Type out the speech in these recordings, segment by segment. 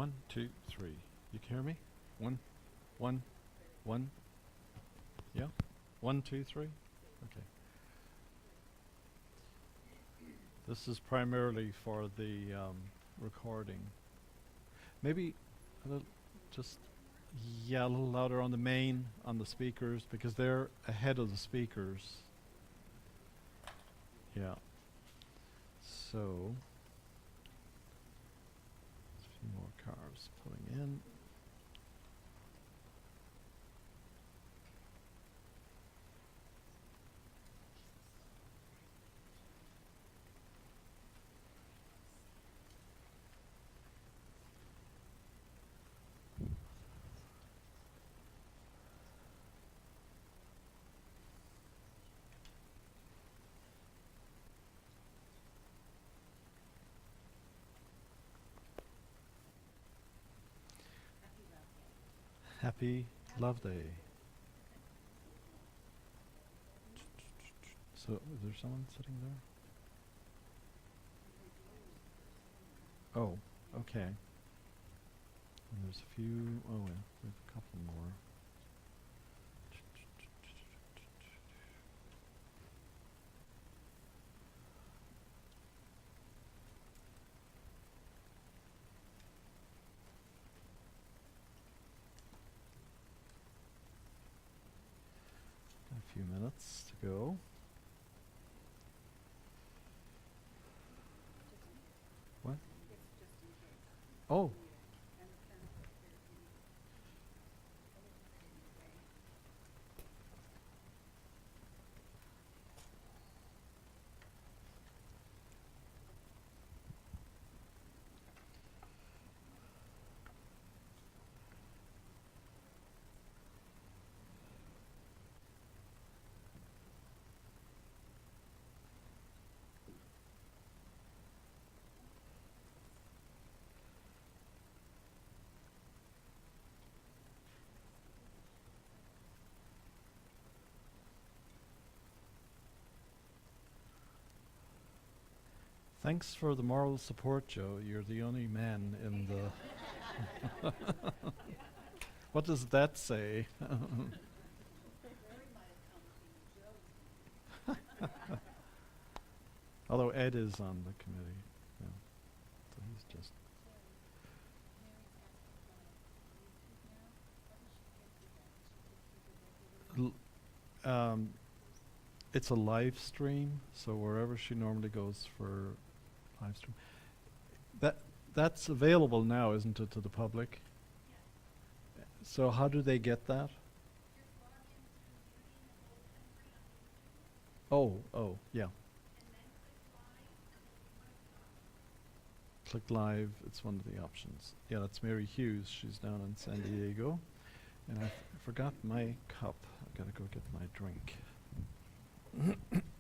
One, two, three. You can hear me? One, one, one. Yeah? One, two, three? Okay. This is primarily for the recording. Maybe a little, just, yeah, a little louder on the main, on the speakers, because they're ahead of the speakers. Yeah. So, a few more cars pulling in. Happy Love Day. So, is there someone sitting there? Oh, okay. And there's a few, oh yeah, we have a couple more. A few minutes to go. What? Oh. Thanks for the moral support, Joe. You're the only man in the... What does that say? Although Ed is on the committee. Yeah. So he's just... It's a live stream, so wherever she normally goes for live stream. That's available now, isn't it, to the public? So how do they get that? Oh, yeah. Click live, it's one of the options. Yeah, that's Mary Hughes, she's down in San Diego. And I forgot my cup. I gotta go get my drink.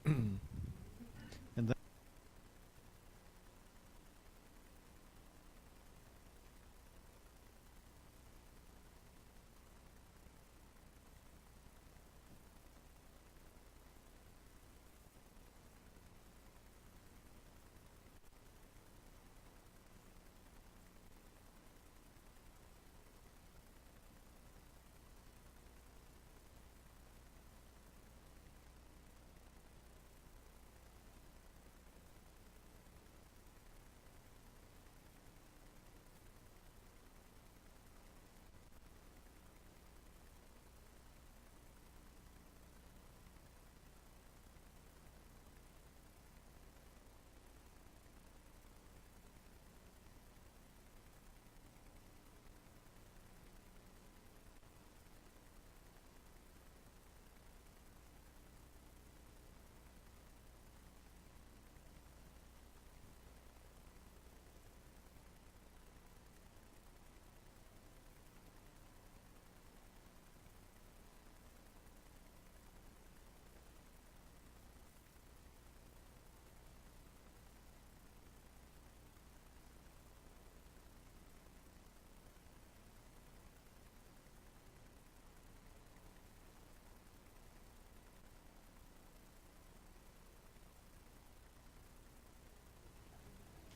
And then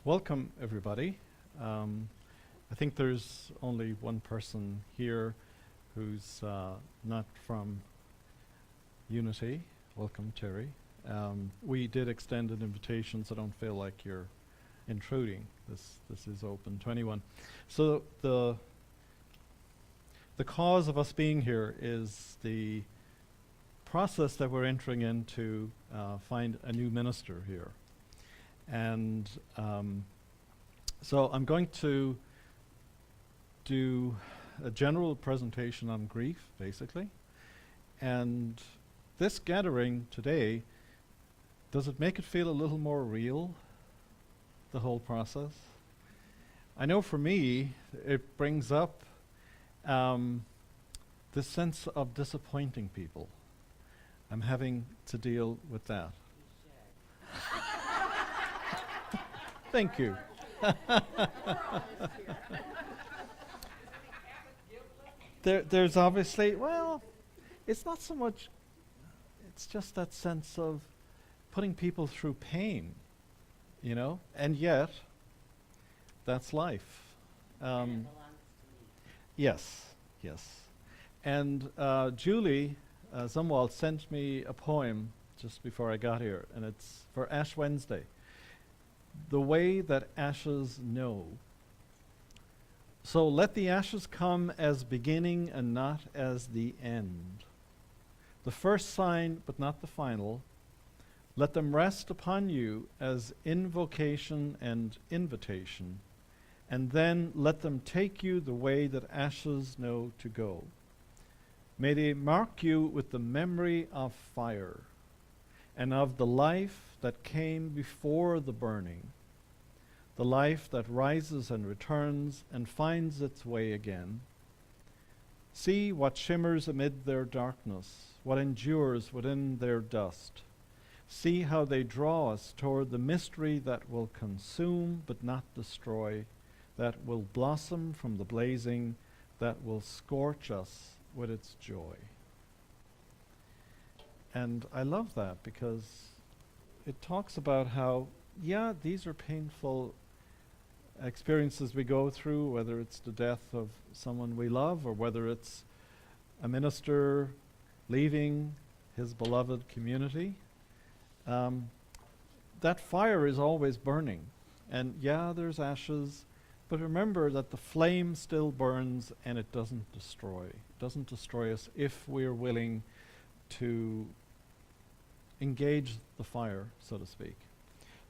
welcome everybody. I think there's only one person here who's not from Unity. Welcome, Terry. We did extend an invitation, so don't feel like you're intruding. This is open to anyone. So the cause of us being here is the process that we're entering into find a new minister here. And so I'm going to do a general presentation on grief, basically. And this gathering today, does it make it feel a little more real, the whole process? I know for me, it brings up this sense of disappointing people. I'm having to deal with that. Thank you. There's obviously, well, it's not so much, it's just that sense of putting people through pain, you know, and yet, that's life. Yes, yes. And Julie Zumwalt sent me a poem just before I got here, and it's for Ash Wednesday. The way that ashes know. So let the ashes come as beginning and not as the end. The first sign, but not the final. Let them rest upon you as invocation and invitation, and then let them take you the way that ashes know to go. May they mark you with the memory of fire, and of the life that came before the burning, the life that rises and returns and finds its way again. See what shimmers amid their darkness, what endures within their dust. See how they draw us toward the mystery that will consume but not destroy, that will blossom from the blazing, that will scorch us with its joy. And I love that because it talks about how, yeah, these are painful experiences we go through, whether it's the death of someone we love or whether it's a minister leaving his beloved community. That fire is always burning. And yeah, there's ashes, but remember that the flame still burns and it doesn't destroy. It doesn't destroy us if we're willing to engage the fire, so to speak.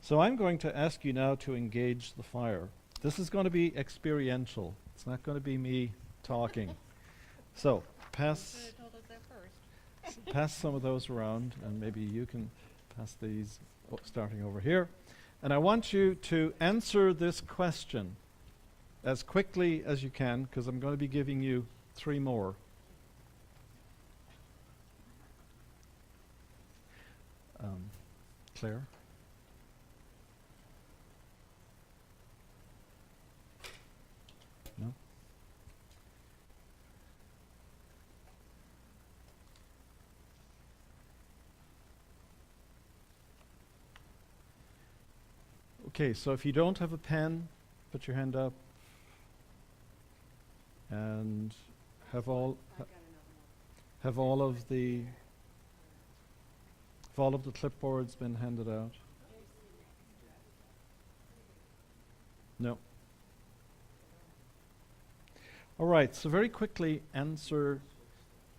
So I'm going to ask you now to engage the fire. This is going to be experiential. It's not going to be me talking. So pass some of those around, and maybe you can pass these starting over here. And I want you to answer this question as quickly as you can, because I'm going to be giving you 3 more. Claire? No? Okay, so if you don't have a pen, put your hand up. And have all of the clipboards been handed out? No. All right, so very quickly answer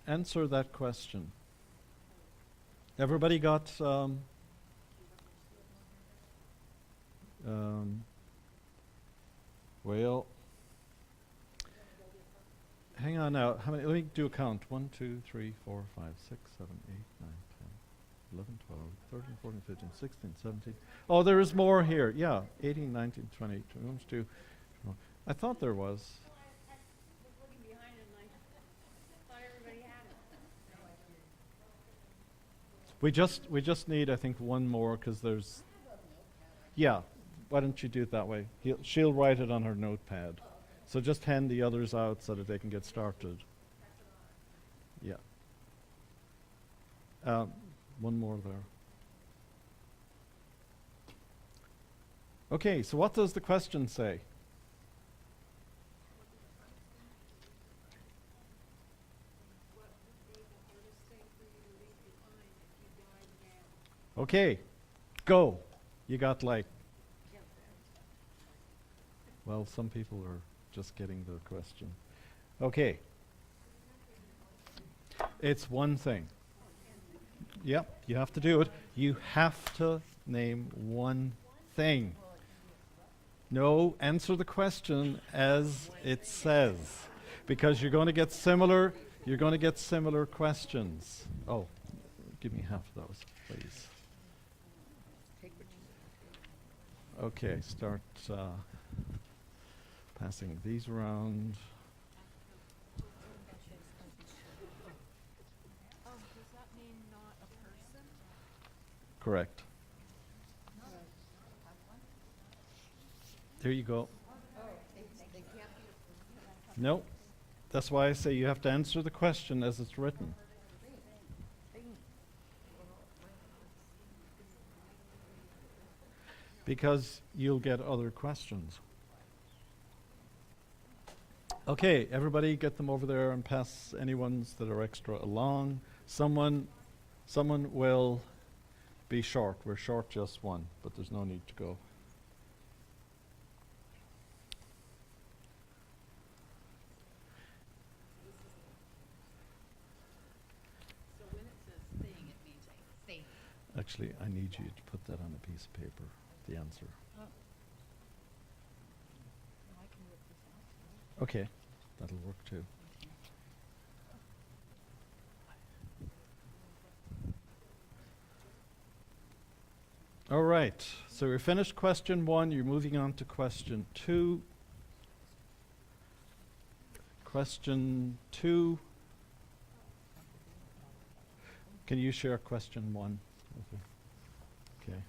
that question. Everybody got well, hang on now. How many? Let me do a count. 1, 2, 3, 4, 5, 6, 7, 8, 9, 10, 11, 12, 13, 14, 15, 16, 17. Oh, there is more here. Yeah, 18, 19, 20, 21, 22. I thought there was. I was looking behind it and I thought everybody had it. We just need, I think, one more because there's. Yeah. Why don't you do it that way? She'll write it on her notepad. So just hand the others out so that they can get started. Yeah. One more there. Okay, so what does the question say? Okay, go. You got like, well, some people are just getting the question. Okay. It's one thing. Yep, you have to do it. You have to name one thing. No, answer the question as it says, because you're going to get similar questions. Oh, give me half of those, please. Okay, start passing these around. Does that mean not a person? Correct. There you go. No, that's why I say you have to answer the question as it's written. Because you'll get other questions. Okay, everybody get them over there and pass any ones that are extra along. Someone will be short. We're short just one, but there's no need to go. So when it says thing, it means a thing. Actually, I need you to put that on a piece of paper, the answer. I can rip this out. Okay, that'll work too. All right, so we finished question 1. You're moving on to question 2. Question 2. Can you share question 1? Okay.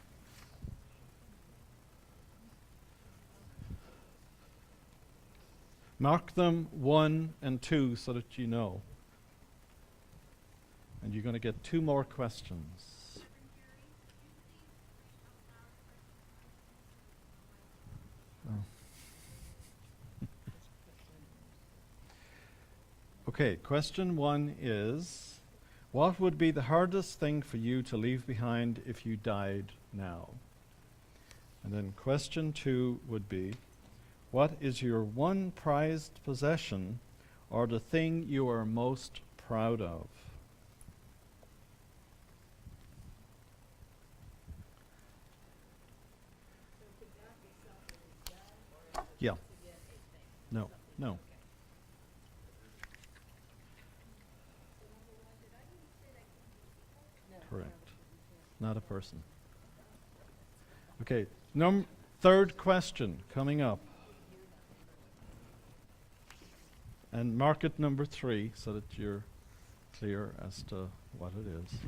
Mark them 1 and 2 so that you know. And you're going to get 2 more questions. Oh. Okay, question 1 is, what would be the hardest thing for you to leave behind if you died now? And then question 2 would be, what is your one prized possession or the thing you are most proud of? Yeah. No, no. Correct. Not a person. Okay, third question coming up. And mark it number 3 so that you're clear as to what it is.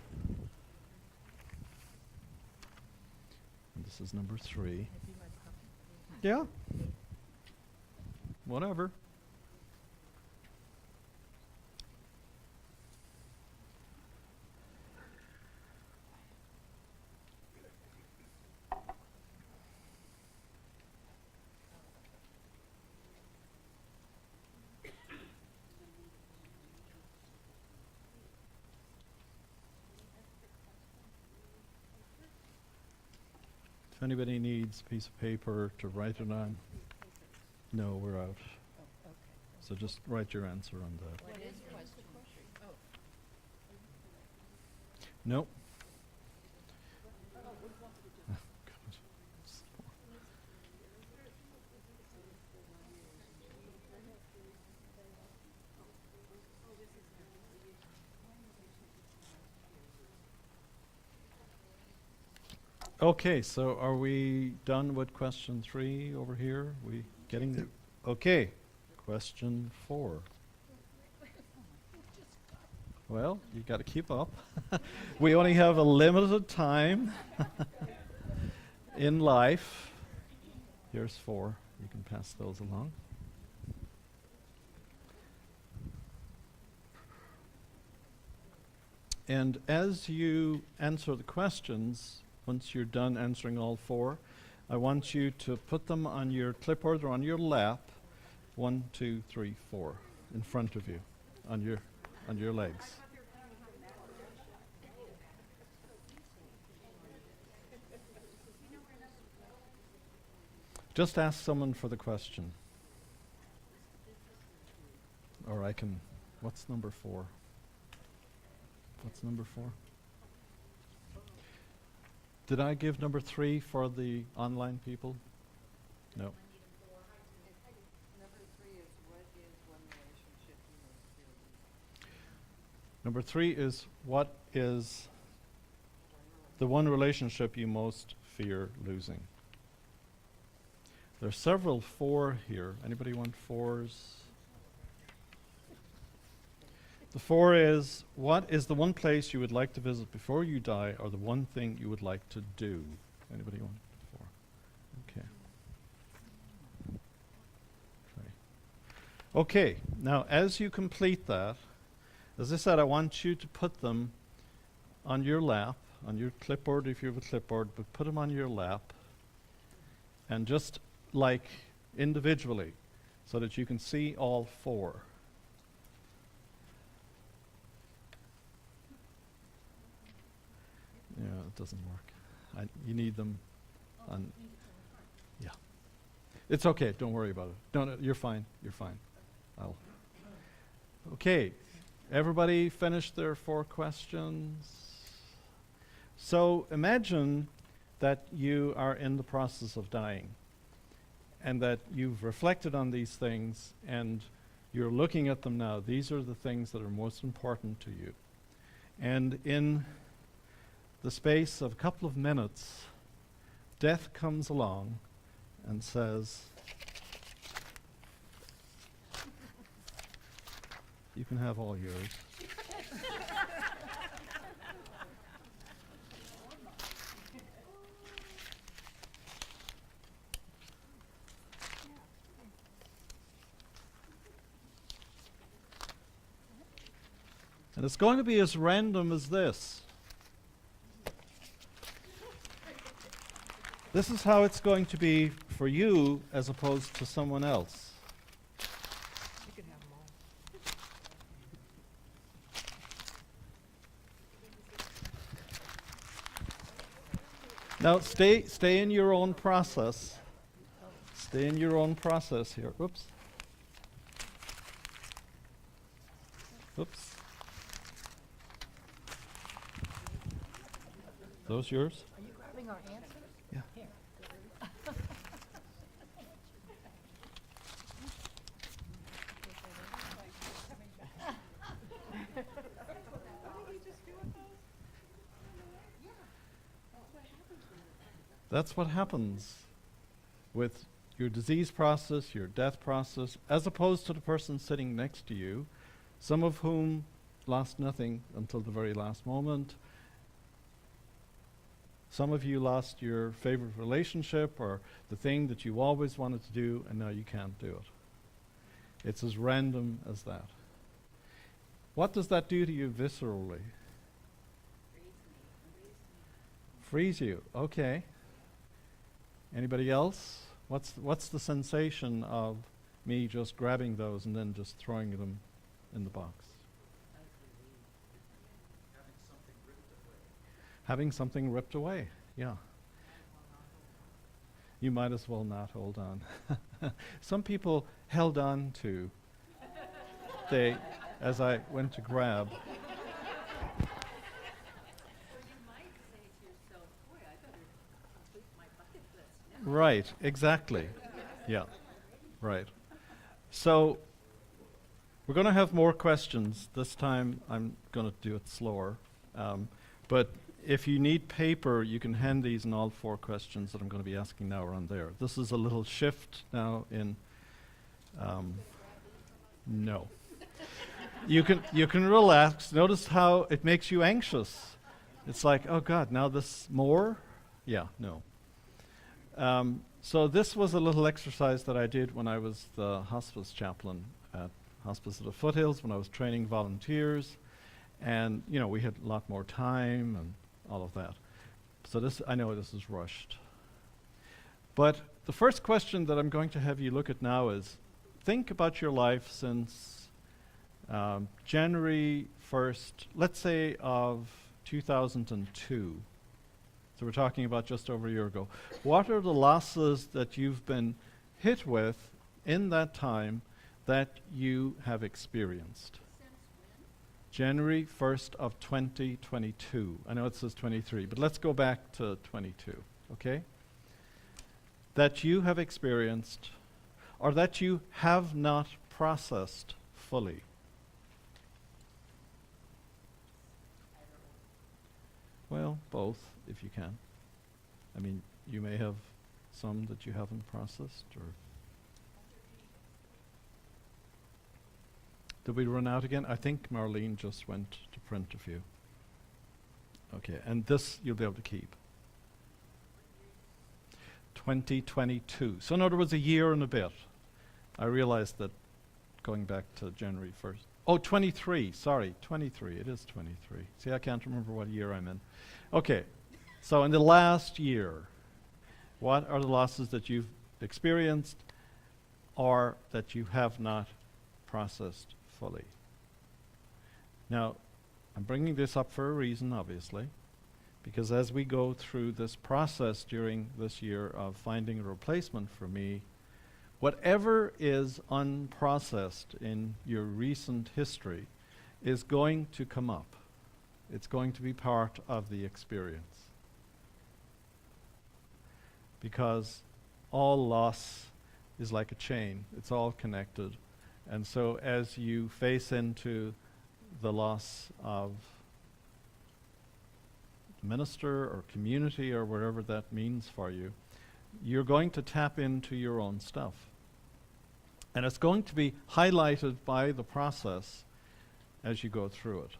And this is number 3. Yeah. Whatever. If anybody needs a piece of paper to write it on, no, we're out. Oh, okay. So just write your answer on that. What is question 3? Oh. Nope. Okay, so are we done with question 3 over here? We getting there? Okay, question 4. Well, you got to keep up. We only have a limited time in life. Here's 4. You can pass those along. And as you answer the questions, once you're done answering all 4, I want you to put them on your clipboard or on your lap, 1, 2, 3, 4, in front of you, on your legs. Just ask someone for the question. Or I can, what's number 4? What's number 4? Did I give number 3 for the online people? No. Number 3 is what is one relationship you most fear losing? Number 3 is what is the one relationship you most fear losing? There are several 4 here. Anybody want 4s? The 4 is, what is the one place you would like to visit before you die, or the one thing you would like to do? Anybody want 4? Okay. Okay, now as you complete that, as I said, I want you to put them on your lap, on your clipboard if you have a clipboard, but put them on your lap, and just like individually, so that you can see all 4. Yeah, it doesn't work. You need them on. Yeah, it's okay. Don't worry about it. Don't. You're fine. You're fine. Okay, everybody finished their 4 questions. So imagine that you are in the process of dying, and that you've reflected on these things, and you're looking at them now. These are the things that are most important to you. And in the space of a couple of minutes, death comes along and says, you can have all yours. And it's going to be as random as this. This is how it's going to be for you as opposed to someone else. You can have them all. Now stay in your own process. Stay in your own process here. Oops. Oops. Those yours? Are you grabbing our answers? Yeah. Here. That's what happens with your disease process, your death process, as opposed to the person sitting next to you, some of whom lost nothing until the very last moment. Some of you lost your favorite relationship or the thing that you always wanted to do, and now you can't do it. It's as random as that. What does that do to you viscerally? Freeze you. Okay. Anybody else? What's the sensation of me just grabbing those and then just throwing them in the box? Having something ripped away. Yeah. You might as well not hold on. Some people held on to. They, as I went to grab. Right, exactly. Yeah, right. So we're going to have more questions. This time I'm going to do it slower. But if you need paper, you can hand these, and all 4 questions that I'm going to be asking now are on there. This is a little shift now in... no. You can relax. Notice how it makes you anxious. It's like, oh God, now this more? Yeah, no. So this was a little exercise that I did when I was the hospice chaplain at Hospice of the Foothills, when I was training volunteers. And, you know, we had a lot more time and all of that. So this, I know this is rushed. But the first question that I'm going to have you look at now is, think about your life since January 1st, let's say of 2002. So we're talking about just over a year ago. What are the losses that you've been hit with in that time that you have experienced? January 1st of 2022. I know it says 23, but let's go back to 22, okay? That you have experienced or that you have not processed fully. Well, both, if you can. I mean, you may have some that you haven't processed, or... Did we run out again? I think Marlene just went to print a few. Okay, and this you'll be able to keep. 2022. So in other words, a year and a bit. I realized that going back to January 1st. Oh, 23, sorry, 23, it is 23. See, I can't remember what year I'm in. Okay, so in the last year, what are the losses that you've experienced or that you have not processed fully? Now, I'm bringing this up for a reason, obviously, because as we go through this process during this year of finding a replacement for me, whatever is unprocessed in your recent history is going to come up. It's going to be part of the experience. Because all loss is like a chain. It's all connected. And so as you face into the loss of minister or community or whatever that means for you, you're going to tap into your own stuff. And it's going to be highlighted by the process as you go through it.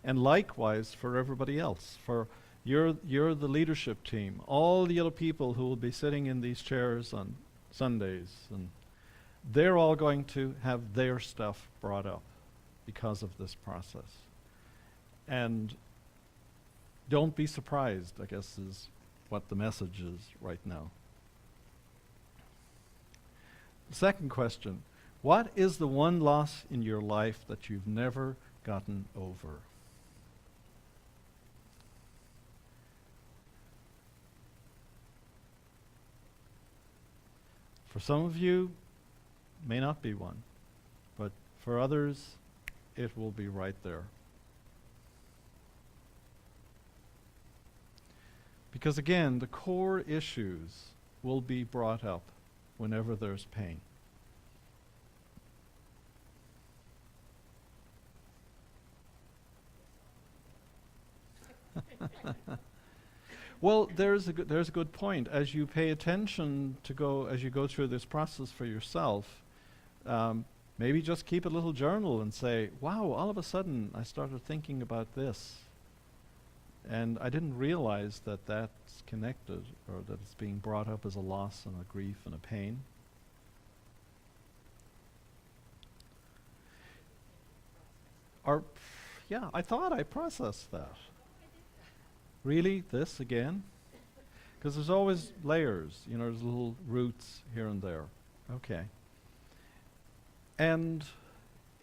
And likewise for everybody else. For you're the leadership team. All the other people who will be sitting in these chairs on Sundays, and they're all going to have their stuff brought up because of this process. And don't be surprised, I guess, is what the message is right now. The second question, what is the one loss in your life that you've never gotten over? For some of you, may not be one, but for others, it will be right there. Because again, the core issues will be brought up whenever there's pain. Well, there's a good point. As you pay attention as you go through this process for yourself, maybe just keep a little journal and say, wow, all of a sudden I started thinking about this. And I didn't realize that that's connected, or that it's being brought up as a loss and a grief and a pain. Or, yeah, I thought I processed that. Really? This again? Because there's always layers, there's little roots here and there. Okay. And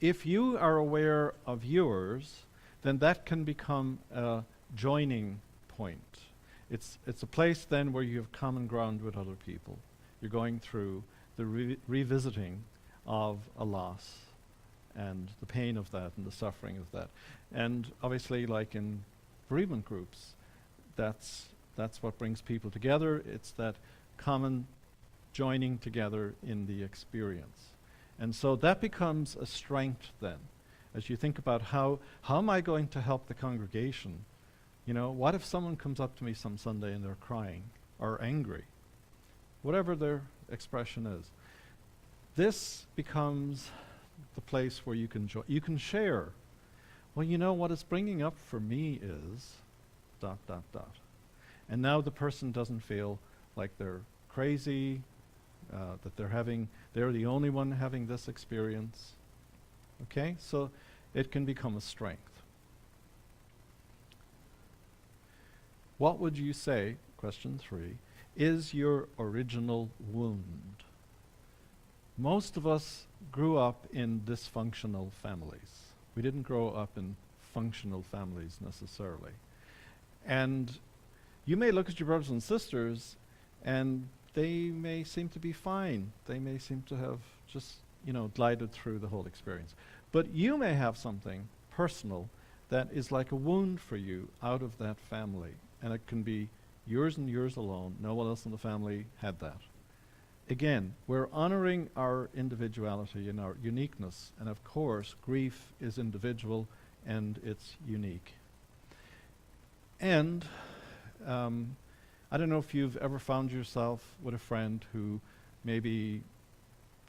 if you are aware of yours, then that can become a joining point. It's a place then where you have common ground with other people. You're going through the revisiting of a loss and the pain of that and the suffering of that. And obviously, like in bereavement groups, that's what brings people together. It's that common joining together in the experience. And so that becomes a strength then. As you think about how am I going to help the congregation? What if someone comes up to me some Sunday and they're crying or angry? Whatever their expression is. This becomes the place where you can share. Well, what it's bringing up for me is ... And now the person doesn't feel like they're crazy, that they're the only one having this experience. Okay? So it can become a strength. What would you say, question 3, is your original wound? Most of us grew up in dysfunctional families. We didn't grow up in functional families necessarily. And You may look at your brothers and sisters and they may seem to be fine. They may seem to have just, glided through the whole experience. But you may have something personal that is like a wound for you out of that family. And it can be yours and yours alone. No one else in the family had that. Again, we're honoring our individuality and our uniqueness. And of course, grief is individual and it's unique. And I don't know if you've ever found yourself with a friend who maybe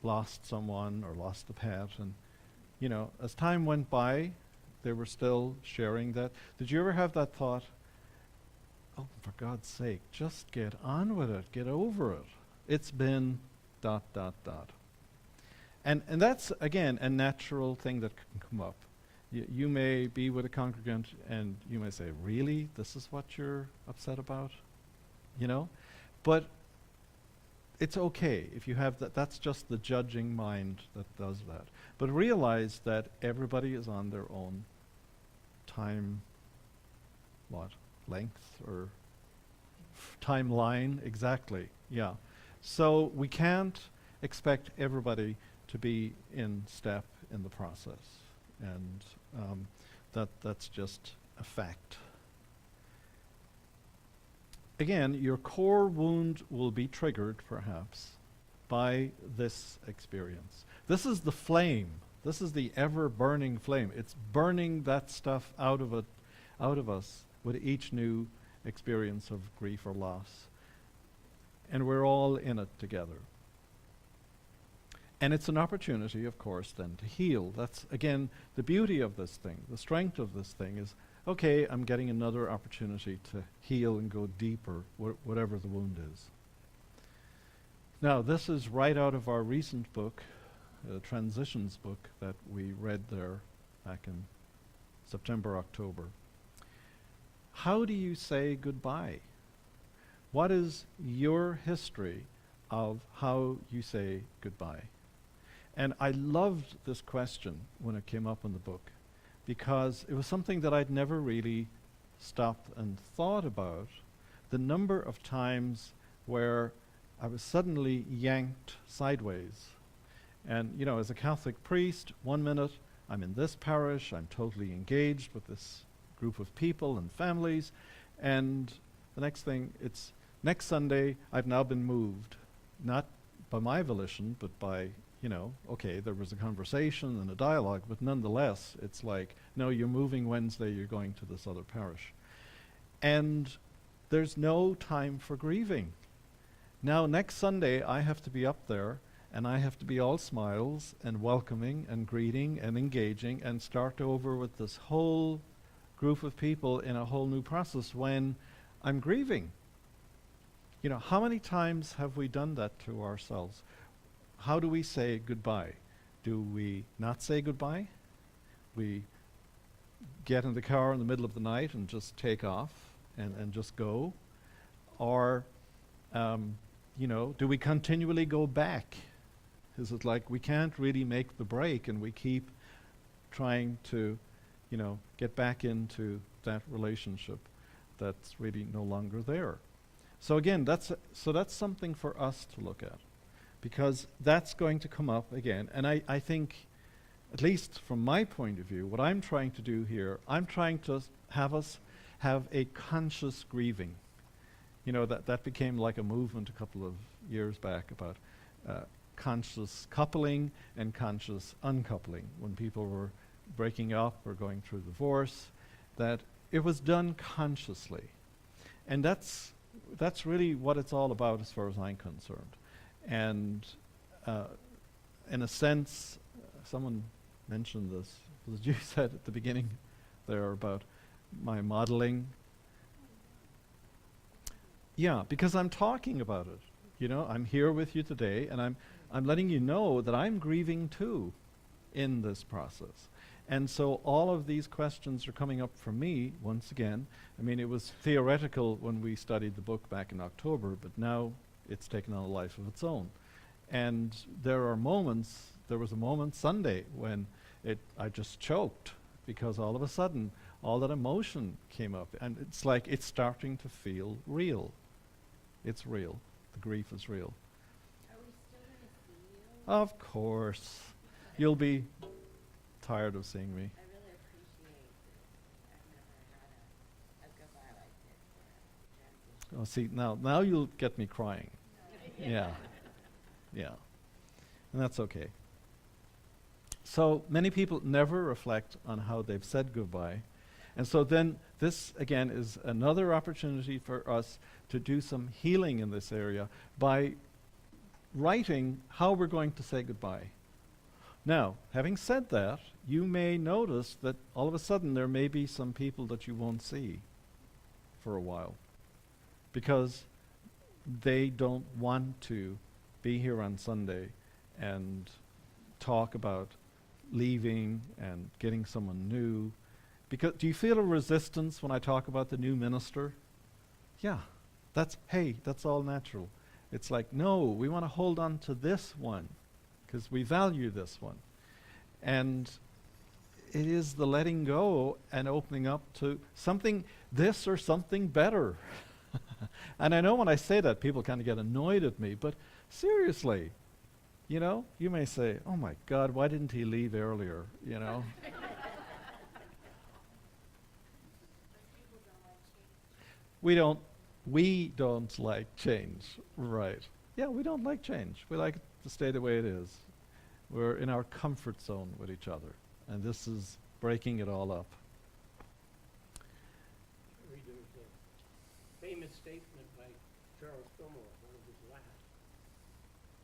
lost someone or lost a pet, and as time went by, they were still sharing that. Did you ever have that thought, oh, for God's sake, just get on with it, get over it. It's been ... And that's, again, a natural thing that can come up. You may be with a congregant and you may say, really? This is what you're upset about? But it's okay if you have that. That's just the judging mind that does that. But realize that everybody is on their own time, length or timeline, exactly, yeah. So we can't expect everybody to be in step in the process. And that's just a fact. Again, your core wound will be triggered, perhaps, by this experience. This is the flame. This is the ever-burning flame. It's burning that stuff out of us with each new experience of grief or loss. And we're all in it together. And it's an opportunity, of course, then to heal. That's, again, the beauty of this thing. The strength of this thing is, okay, I'm getting another opportunity to heal and go deeper, whatever the wound is. Now, this is right out of our recent book, Transitions book, that we read there back in September, October. How do you say goodbye? What is your history of how you say goodbye? And I loved this question when it came up in the book, because it was something that I'd never really stopped and thought about. The number of times where I was suddenly yanked sideways. And, as a Catholic priest, 1 minute I'm in this parish, I'm totally engaged with this group of people and families, and the next thing, it's next Sunday, I've now been moved, not by my volition, but by, okay, there was a conversation and a dialogue, but nonetheless, it's like, no, you're moving Wednesday, you're going to this other parish. And there's no time for grieving. Now, next Sunday, I have to be up there, and I have to be all smiles and welcoming and greeting and engaging and start over with this whole group of people in a whole new process when I'm grieving. How many times have we done that to ourselves? How do we say goodbye? Do we not say goodbye? We get in the car in the middle of the night and just take off and just go? Or, do we continually go back? Is it like we can't really make the break and we keep trying to, get back into that relationship that's really no longer there? So again, that's something for us to look at, because that's going to come up again. And I think, at least from my point of view, what I'm trying to do here, I'm trying to have us have a conscious grieving. That became like a movement a couple of years back about conscious coupling and conscious uncoupling. When people were breaking up or going through divorce, that it was done consciously. And that's really what it's all about as far as I'm concerned. And in a sense, someone mentioned this, as you said at the beginning there about my modeling. Yeah, because I'm talking about it. I'm here with you today, and I'm letting you know that I'm grieving too in this process. And so all of these questions are coming up for me once again. I mean, it was theoretical when we studied the book back in October, but now it's taken on a life of its own. And there was a moment Sunday when I just choked, because all of a sudden all that emotion came up. And it's like it's starting to feel real. It's real. The grief is real. Are we still going to see you? Of course. You'll be tired of seeing me. I really appreciate that. I've never had a goodbye like this for a transition. Oh, see, now you'll get me crying. Yeah. Yeah. And that's okay. So many people never reflect on how they've said goodbye. And so then this, again, is another opportunity for us to do some healing in this area by writing how we're going to say goodbye. Now, having said that, you may notice that all of a sudden there may be some people that you won't see for a while because they don't want to be here on Sunday and talk about leaving and getting someone new. Because do you feel a resistance when I talk about the new minister? Yeah, that's all natural. It's like, no, we want to hold on to this one because we value this one. And it is the letting go and opening up to something, this or something better. And I know when I say that, people kind of get annoyed at me, but seriously, you know, you may say, oh my God, why didn't he leave earlier, you know? We don't like change, right. Yeah, we don't like change. We like it to stay the way it is. We're in our comfort zone with each other, and this is breaking it all up. There's a famous statement by Charles Fillmore, one of his last.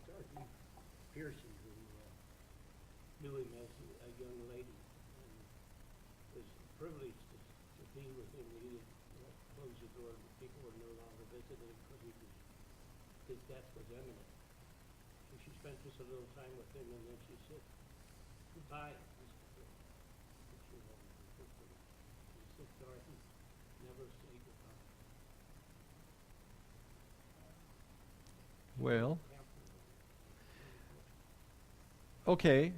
Sergeant Pearson, who knew him as a young lady, and was privileged to be with him. He didn't close the door, but people were no longer visiting because his death was imminent. So she spent just a little time with him, and then she said, "Goodbye, Mr. Phil." She said, "Dorothy, never say goodbye." Well, okay,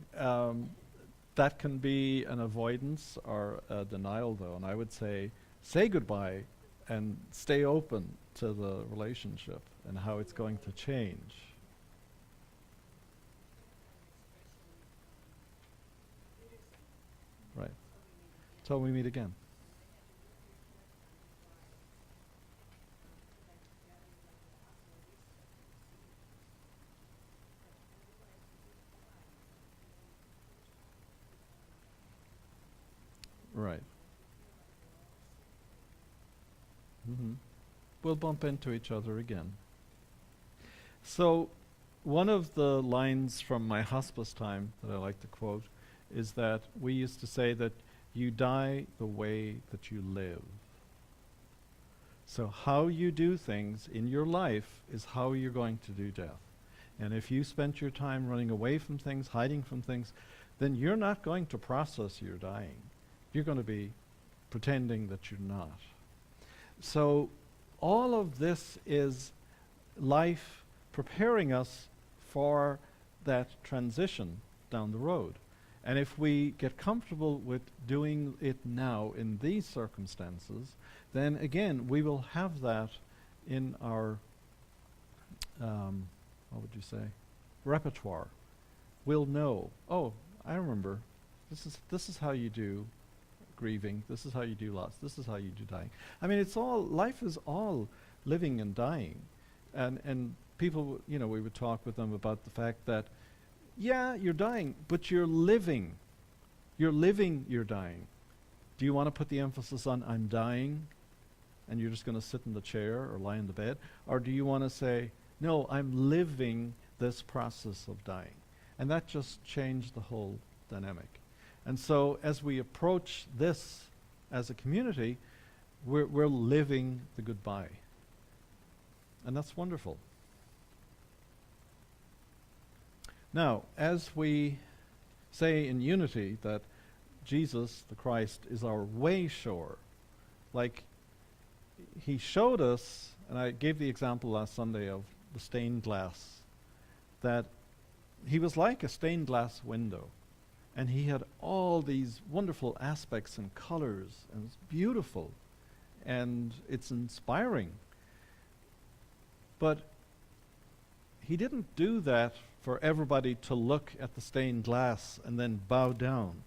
that can be an avoidance or a denial, though, and I would say goodbye and stay open to the relationship and how it's going to change. Right. Till we meet again. Right. We'll bump into each other again. So, one of the lines from my hospice time that I like to quote is that we used to say that you die the way that you live. So how you do things in your life is how you're going to do death. And if you spent your time running away from things, hiding from things, then you're not going to process your dying. You're going to be pretending that you're not. So all of this is life preparing us for that transition down the road. And if we get comfortable with doing it now in these circumstances, then again, we will have that in our, what would you say, repertoire. We'll know, oh, I remember, this is how you do grieving, this is how you do loss, this is how you do dying. I mean, it's all, life is all living and dying. And people, you know, we would talk with them about the fact that, yeah, you're dying, but you're living. You're living, you're dying. Do you want to put the emphasis on I'm dying, and you're just going to sit in the chair or lie in the bed? Or do you want to say, no, I'm living this process of dying? And that just changed the whole dynamic. And so as we approach this as a community, we're living the goodbye. And that's wonderful. Now, as we say in unity that Jesus, the Christ, is our way shower, like he showed us, and I gave the example last Sunday of the stained glass, that he was like a stained glass window. And he had all these wonderful aspects and colors, and it's beautiful, and it's inspiring. But he didn't do that for everybody to look at the stained glass and then bow down.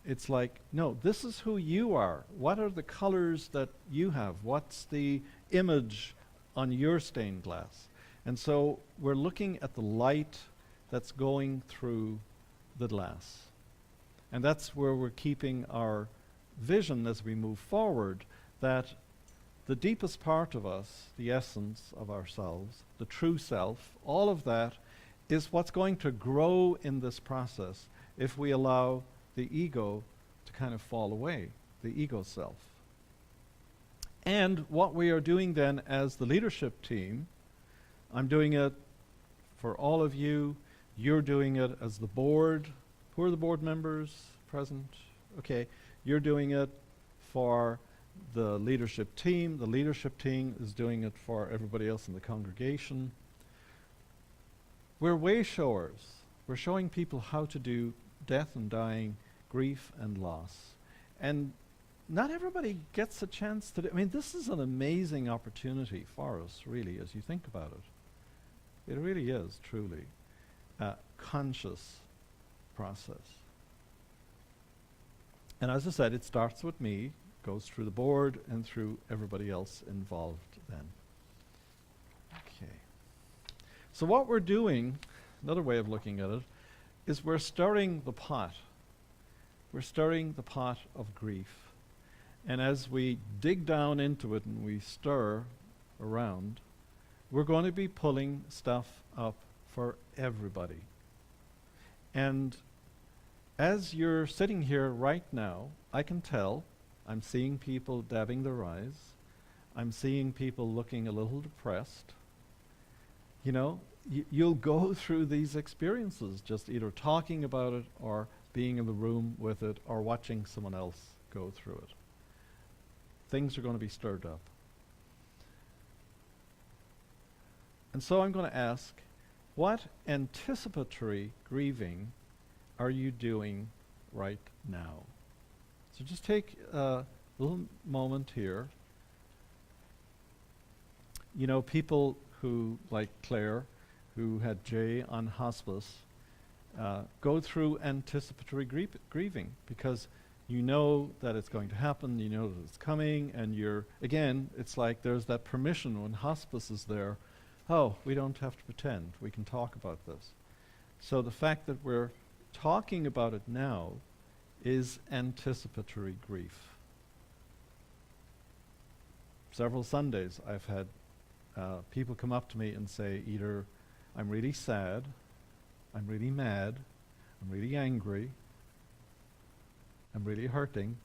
It's like, no, this is who you are. What are the colors that you have? What's the image on your stained glass? And so we're looking at the light that's going through the glass. And that's where we're keeping our vision as we move forward, that the deepest part of us, the essence of ourselves, the true self, all of that is what's going to grow in this process if we allow the ego to kind of fall away, the ego self. And what we are doing then as the leadership team, I'm doing it for all of you, you're doing it as the board. Who are the board members present? Okay, you're doing it for the leadership team. The leadership team is doing it for everybody else in the congregation. We're way showers. We're showing people how to do death and dying, grief and loss. And not everybody gets a chance to do. I mean, this is an amazing opportunity for us, really, as you think about it. It really is, truly, a conscious process. And as I said, it starts with me, goes through the board, and through everybody else involved then. Okay. So what we're doing, another way of looking at it, is we're stirring the pot. We're stirring the pot of grief. And as we dig down into it and we stir around, we're going to be pulling stuff up for everybody. And as you're sitting here right now, I can tell, I'm seeing people dabbing their eyes. I'm seeing people looking a little depressed. You know, you'll go through these experiences, just either talking about it or being in the room with it or watching someone else go through it. Things are going to be stirred up. And so I'm going to ask, what anticipatory grieving are you doing right now? So just take a little moment here. You know, people who, like Claire, who had Jay on hospice, go through anticipatory grieving because you know that it's going to happen, you know that it's coming, and you're, again, it's like there's that permission when hospice is there. Oh, we don't have to pretend. We can talk about this. So the fact that we're talking about it now is anticipatory grief. Several Sundays I've had people come up to me and say either I'm really sad, I'm really mad, I'm really angry, I'm really hurting.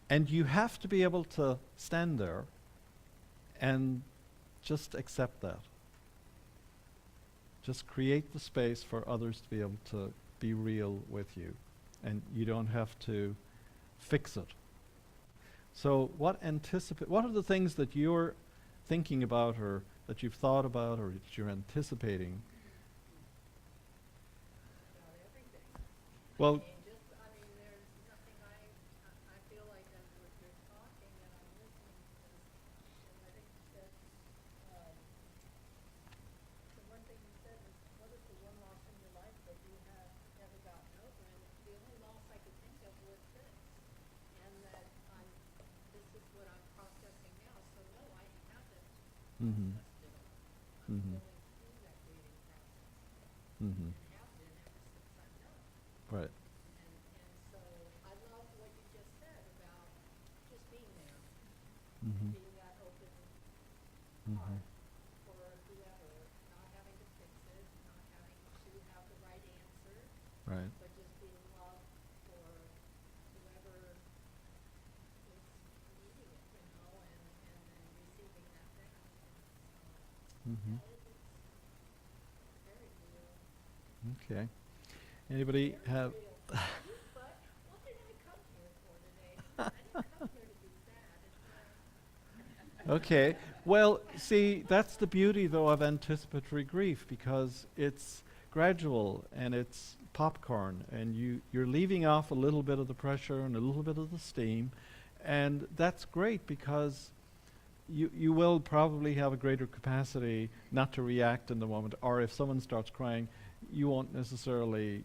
And you have to be able to stand there and just accept that. Just create the space for others to be able to be real with you. And you don't have to fix it. So what are the things that you're thinking about or that you've thought about or that you're anticipating? About everything. Well, There's nothing I feel like as you're talking and I'm listening to this, and I think that the one thing you said is, what is the one loss in your life that you have never gotten over? And the only loss I could think of was this. And that this is what I'm processing now. So no, I haven't mm-hmm. processed it all. I'm Mm-hmm. going through that grieving process. Mm-hmm. And have been ever since I've known. Right. And so I love what you just said about just being there, Mm-hmm. being that open Mm-hmm. heart for whoever, not having to fix it, not having to have the right answer, Right. but just being love for whoever is needing it, and then receiving that back. Mm-hmm. It's very real. Okay. Anybody Very have? real. But what did I come here for today? I didn't come here to be sad. Okay. Well, see, that's the beauty, though, of anticipatory grief, because it's gradual and it's popcorn, and you're leaving off a little bit of the pressure and a little bit of the steam, and that's great because you will probably have a greater capacity not to react in the moment, or if someone starts crying, you won't necessarily,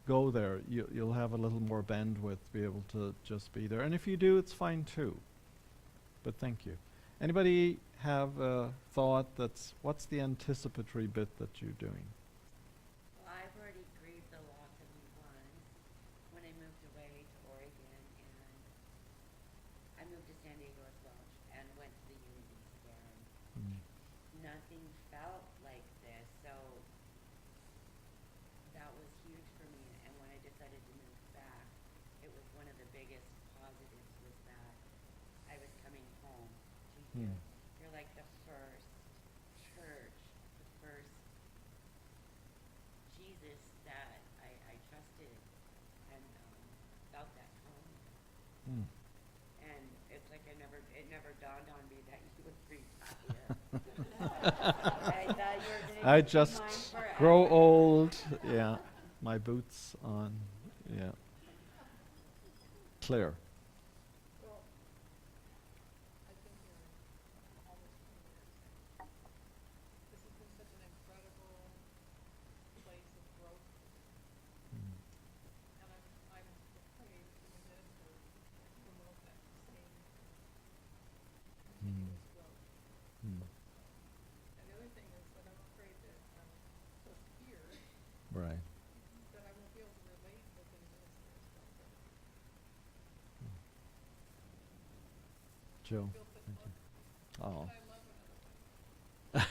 go there. You'll have a little more bandwidth to be able to just be there. And if you do, it's fine too. But thank you. Anybody have a thought what's the anticipatory bit that you're doing? Well, I've already grieved the loss of you once when I moved away to Oregon, and I moved to San Diego as well and went to the Unities there, and Mm. nothing felt like this, so that was huge for me. And when I decided to move back, it was one of the biggest positives was that I was coming home to you. Mm. You're like the first church, the first Jesus that I trusted and felt that home. Mm. And it's like it never dawned on me that you would retire. I thought you were going to I be just mine forever. grow old. Yeah, my boots on. Yeah. Claire. Well, I've been here almost 10 years. This has been such an incredible place of growth, Mm. and I'm afraid to the minister to promote that same continuous growth. Mm. And the other thing is that I'm afraid that just here, Right. that I won't be able to relate with the minister as well. Joe. Feel that Thank you. love, Oh. I love another way.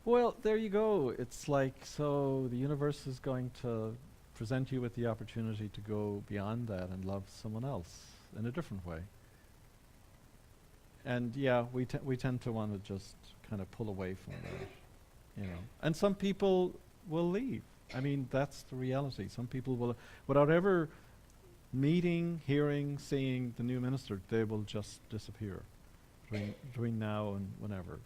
Well, there you go. It's like, so the universe is going to present you with the opportunity to go beyond that and love someone else in a different way. And yeah, we tend to want to just kind of pull away from that, And some people will leave. I mean, that's the reality. Some people will, without ever meeting, hearing, seeing the new minister, they will just disappear between now and whenever.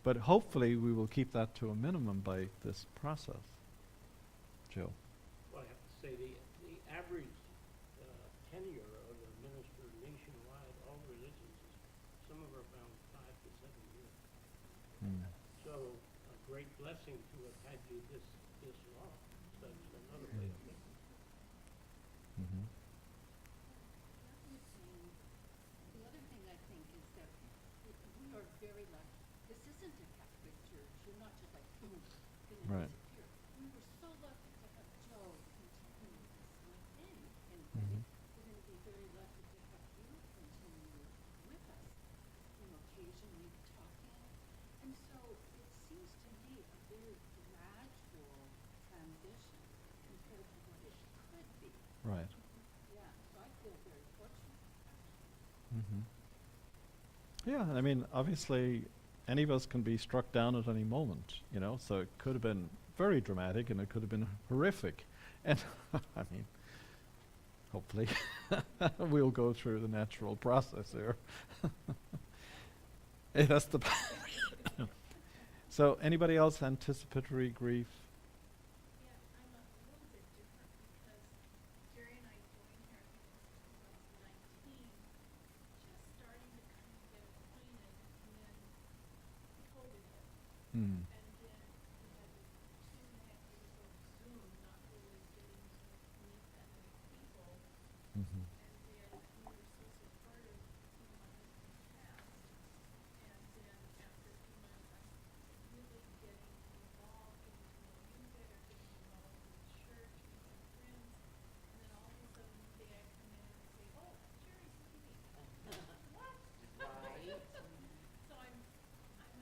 But hopefully we will keep that to a minimum by this process. Joe. Well, I have to say, the average tenure of a minister nationwide, all religions, some of are around 5 to 7 years. Mm. So a great blessing to have had you this long. That's another way of thinking. Mm-hmm. The other thing I think is that we are very lucky. This isn't a Catholic church. You're not just like, boom, gonna Right. disappear. We were so lucky to have Joe continue this within. And Mhm. we're going to be very lucky to have you continue with us. Occasionally talking. And so it seems to me a very gradual transition compared to what it could be. Right. Yeah, so I feel very fortunate, actually. Mm-hmm. Yeah, I mean, obviously, any of us can be struck down at any moment, so it could have been very dramatic and it could have been horrific. And, I mean, hopefully, we'll go through the natural process here. Hey, that's the So, anybody else anticipatory grief? Yeah, I'm a little bit different because Jerry and I joined here, I think it was 2019, just starting to kind of get acquainted, and then COVID hit. Mm. And then we had 2.5 years of Zoom, not really getting to meet that many people. Mm-hmm. And then we were so supportive when my husband passed. And then after a few months, I'm really getting involved, getting to know you better, getting involved in the church, meeting friends. And then all of a sudden, one day I come in and I say, oh, Jerry's leaving. What? Right. So I'm in a little different path, and I'm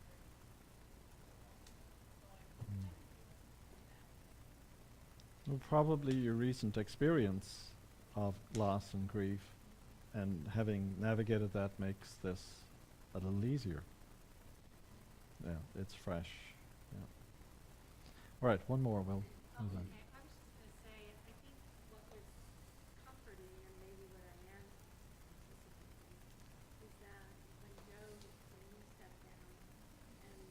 very so I'm Mm. kind of feeling that. Well, probably your recent experience of loss and grief and having navigated that makes this a little easier. Yeah, it's fresh. Yeah. All right, one more. We'll move on. Okay, I was just going to say, I think what was comforting and maybe what I am anticipating is that when you stepped down and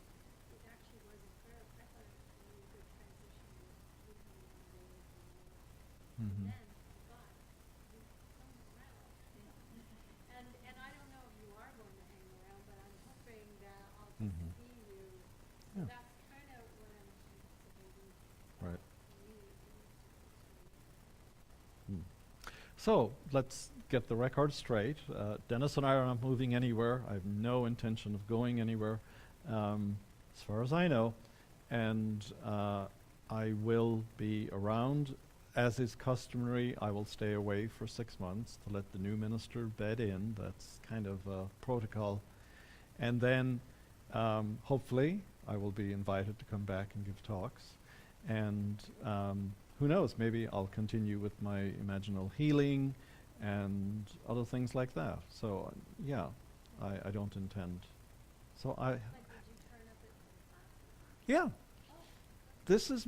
So let's get the record straight. Dennis and I are not moving anywhere. I have no intention of going anywhere, as far as I know. And I will be around. As is customary, I will stay away for 6 months to let the new minister bed in. That's kind of a protocol. And then, hopefully, I will be invited to come back and give talks. And who knows, maybe I'll continue with my imaginal healing and other things like that. So, yeah, I don't intend. So Like, would you turn up at some classes? yeah, this is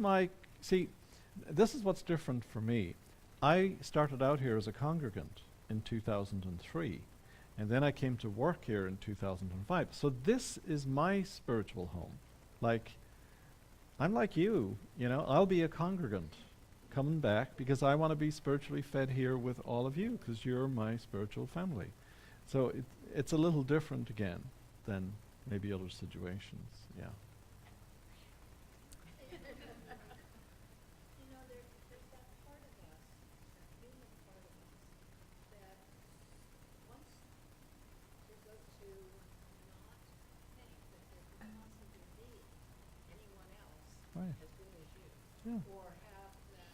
this is what's different for me. I started out here as a congregant in 2003, and then I came to work here in 2005. So this is my spiritual home. Like, I'm like you, I'll be a congregant coming back because I want to be spiritually fed here with all of you because you're my spiritual family. So it's a little different again than maybe other situations, yeah. There's that part of us, that human part of us, that wants to go to not think that there could possibly be anyone else Right. as good as you, Yeah. or have that,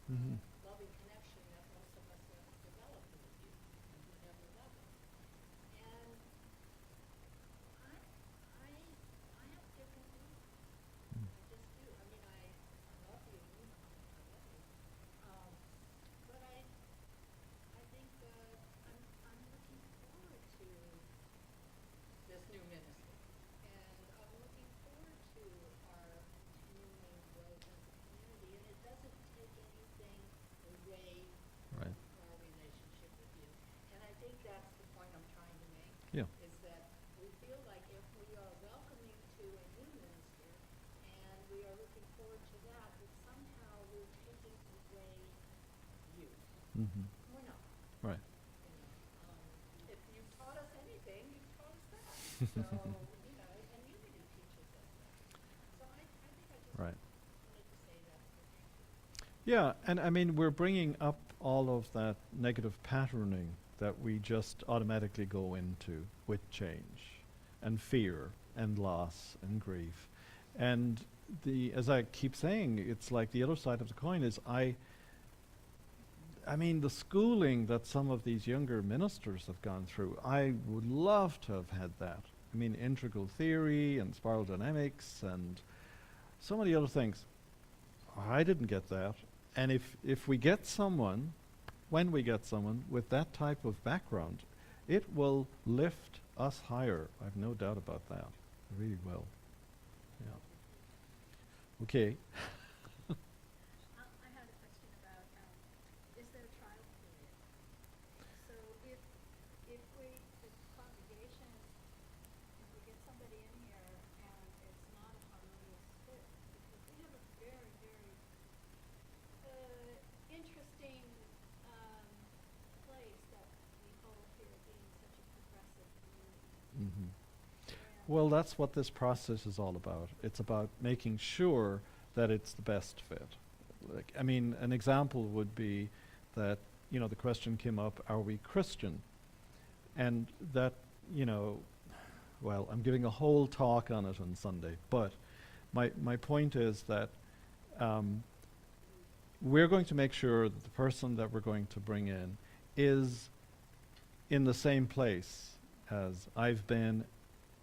Mm-hmm. loving connection that most of us have developed with you at whatever level. And I have different views. I just do. I mean, I love you. I love you. But I think I'm looking forward to this new ministry, and I'm looking forward to our continuing growth as a community. And it doesn't take anything away Right. from our relationship with you. And I think that's the point I'm trying to make. Yeah. Is that we feel like if we are welcoming to a new minister and we are looking forward to that, that somehow we're taking away you. Mm-hmm. We're not. Right. If you've taught us anything, you've taught us that. So, and unity teaches us that. So I think I just Right. wanted to say that. So thank you. Yeah, and I mean, we're bringing up all of that negative patterning that we just automatically go into with change and fear and loss and grief. And as I keep saying, it's like the other side of the coin is I mean, the schooling that some of these younger ministers have gone through, I would love to have had that. I mean, integral theory and spiral dynamics and so many other things. I didn't get that. And if we get someone, when we get someone with that type of background, it will lift us higher. I have no doubt about that. It really will. Yeah. Okay. I had a question about, is there a trial period? So if the congregation, if we get somebody in here and it's not a harmonious fit, because we have a very, very interesting place that we hold here being such a progressive community. Mm-hmm. And Well, that's what this process is all about. It's about making sure that it's the best fit. Like, I mean, an example would be that, the question came up, are we Christian? And that, well, I'm giving a whole talk on it on Sunday, but my point is that we're going to make sure that the person that we're going to bring in is in the same place as I've been,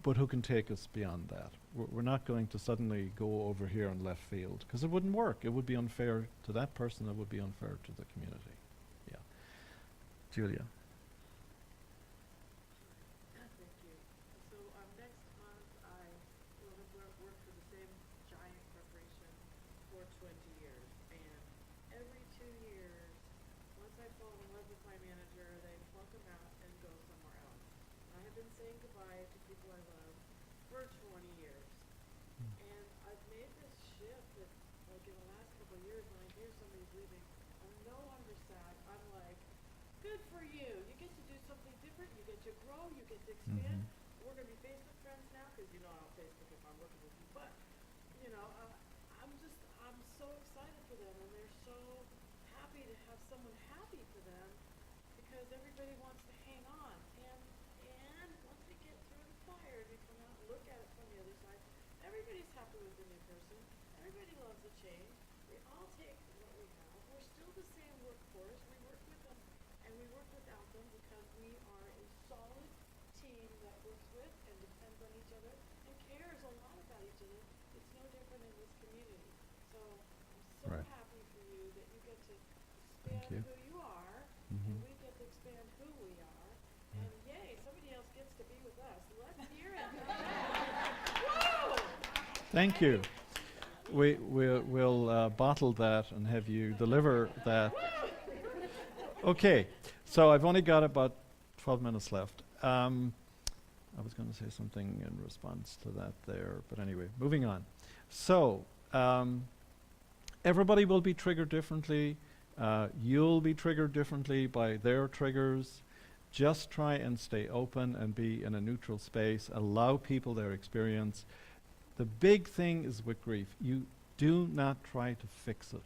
but who can take us beyond that. We're not going to suddenly go over here in left field, because it wouldn't work. It would be unfair to that person. It would be unfair to the community. Yeah. Julia. Thank you. So next month I will have worked for the same giant corporation for 20 years. And every 2 years, once I fall in love with my manager, they plunk them out and go somewhere else. I have been saying goodbye to people I love for 20 years. And I've made this shift that, like in the last couple of years, when I hear somebody's leaving, I'm no longer sad. I'm like, good for you. You get to do something different. You get to grow. You get to expand. We're going to be Facebook friends now because I don't Facebook if I'm working with you. But, I'm so excited for them, and they're so happy happy to have someone happy for them because everybody wants to hang on. And once we get through the fire and we come out and look at it from the other side, everybody's happy with the new person. Everybody loves the change. We all take what we have. We're still the same workforce. We work with them and we work without them because we are a solid team that works with and depends on each other and cares a lot about each other. It's no different in this community. So I'm so Right. happy for you that you get to Thank expand you. who you are, Mhm. and we get to expand who we are. And yay, somebody else gets to be with us. Let's hear it. Woo! Thank you. We'll bottle that and have you deliver that. Okay, so I've only got about 12 minutes left. I was going to say something in response to that there, but anyway, moving on. So, everybody will be triggered differently. You'll be triggered differently by their triggers. Just try and stay open and be in a neutral space. Allow people their experience. The big thing is with grief, you do not try to fix it.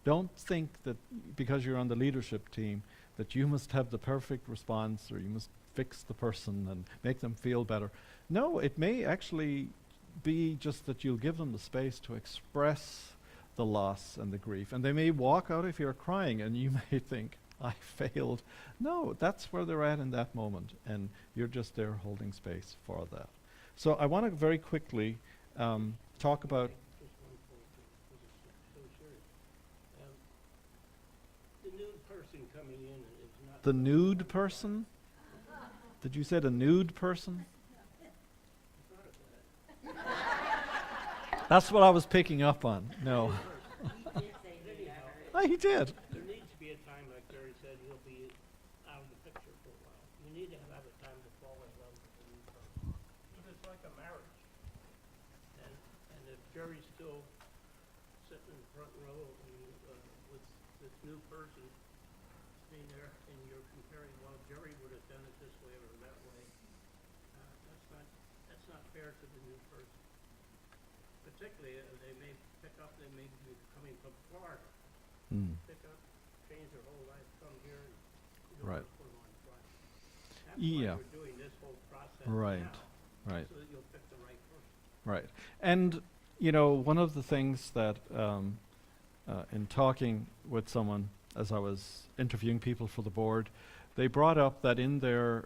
Don't think that because you're on the leadership team that you must have the perfect response or you must fix the person and make them feel better. No, it may actually be just that you'll give them the space to express the loss and the grief. And they may walk out of here crying and you may think, I failed. No, that's where they're at in that moment. And you're just there holding space for that. So I want to very quickly talk about... Just one point, because it's so serious. The new person coming in is not. The nude person? Did you say the nude person? That's what I was picking up on. No. He did say he never. Oh, he did. There needs to be a time, like Jerry said, he'll be out of the picture for a while. You need to have a time to fall in love with the new person. Because it's like a marriage. And if Jerry's still sitting in the front row with this new person sitting there and you're comparing, well, Jerry would have done it this way or that way, that's not fair to the new person. Particularly, they may be coming from Florida. Mm. Pick up, change their whole life, come here, and you don't Right. want to put them on front. That's Yeah. why we're doing this whole process Right. now, Right. so that you'll pick the right person. Right. And, you know, one of the things that in talking with someone as I was interviewing people for the board, they brought up that in their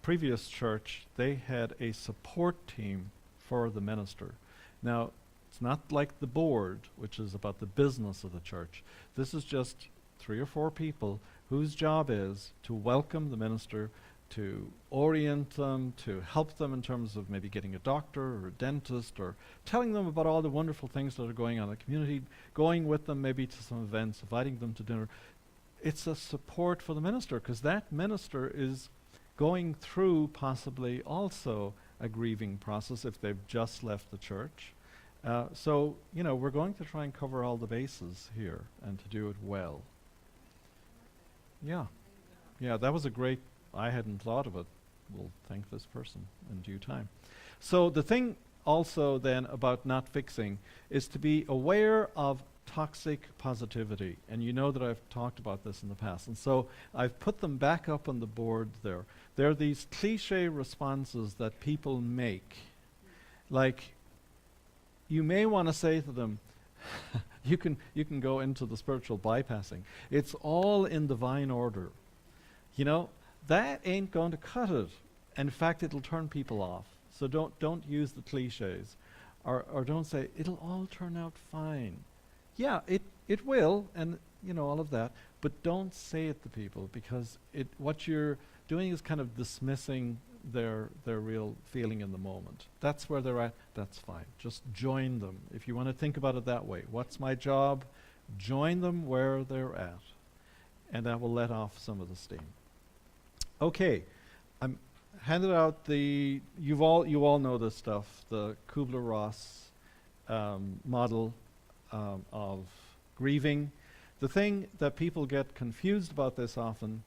previous church, they had a support team for the minister. Now, it's not like the board, which is about the business of the church. This is just 3 or 4 people whose job is to welcome the minister, to orient them, to help them in terms of maybe getting a doctor or a dentist, or telling them about all the wonderful things that are going on in the community, going with them maybe to some events, inviting them to dinner. It's a support for the minister, because that minister is going through possibly also a grieving process if they've just left the church. So, you know, we're going to try and cover all the bases here and to do it well. Yeah. Yeah, that was a great, I hadn't thought of it. We'll thank this person in due time. So the thing also then about not fixing is to be aware of toxic positivity. And you know that I've talked about this in the past. And so I've put them back up on the board there. They're these cliche responses that people make. Like, you may want to say to them, you can go into the spiritual bypassing. It's all in divine order. You know, that ain't going to cut it. In fact, it'll turn people off. So don't use the cliches. Or don't say, it'll all turn out fine. Yeah, it will, and you know, all of that. But don't say it to people, because what you're doing is kind of dismissing their real feeling in the moment. That's where they're at, that's fine. Just join them. If you want to think about it that way, what's my job? Join them where they're at. And that will let off some of the steam. Okay, I'm handed out you all know this stuff, the Kubler-Ross model of grieving. The thing that people get confused about this often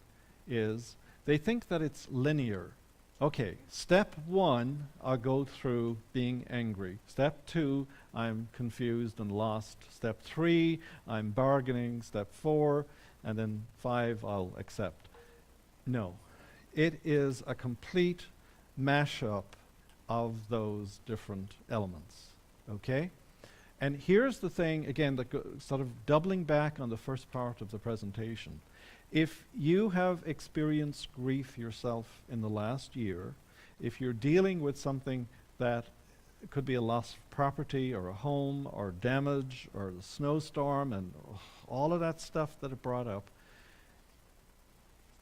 is they think that it's linear. Okay, step 1, I'll go through being angry. Step 2, I'm confused and lost. Step 3, I'm bargaining. Step 4, and then 5 I'll accept. No. It is a complete mashup of those different elements. Okay? And here's the thing, again, sort of doubling back on the first part of the presentation. If you have experienced grief yourself in the last year, if you're dealing with something that could be a loss of property or a home or damage or the snowstorm and all of that stuff that it brought up,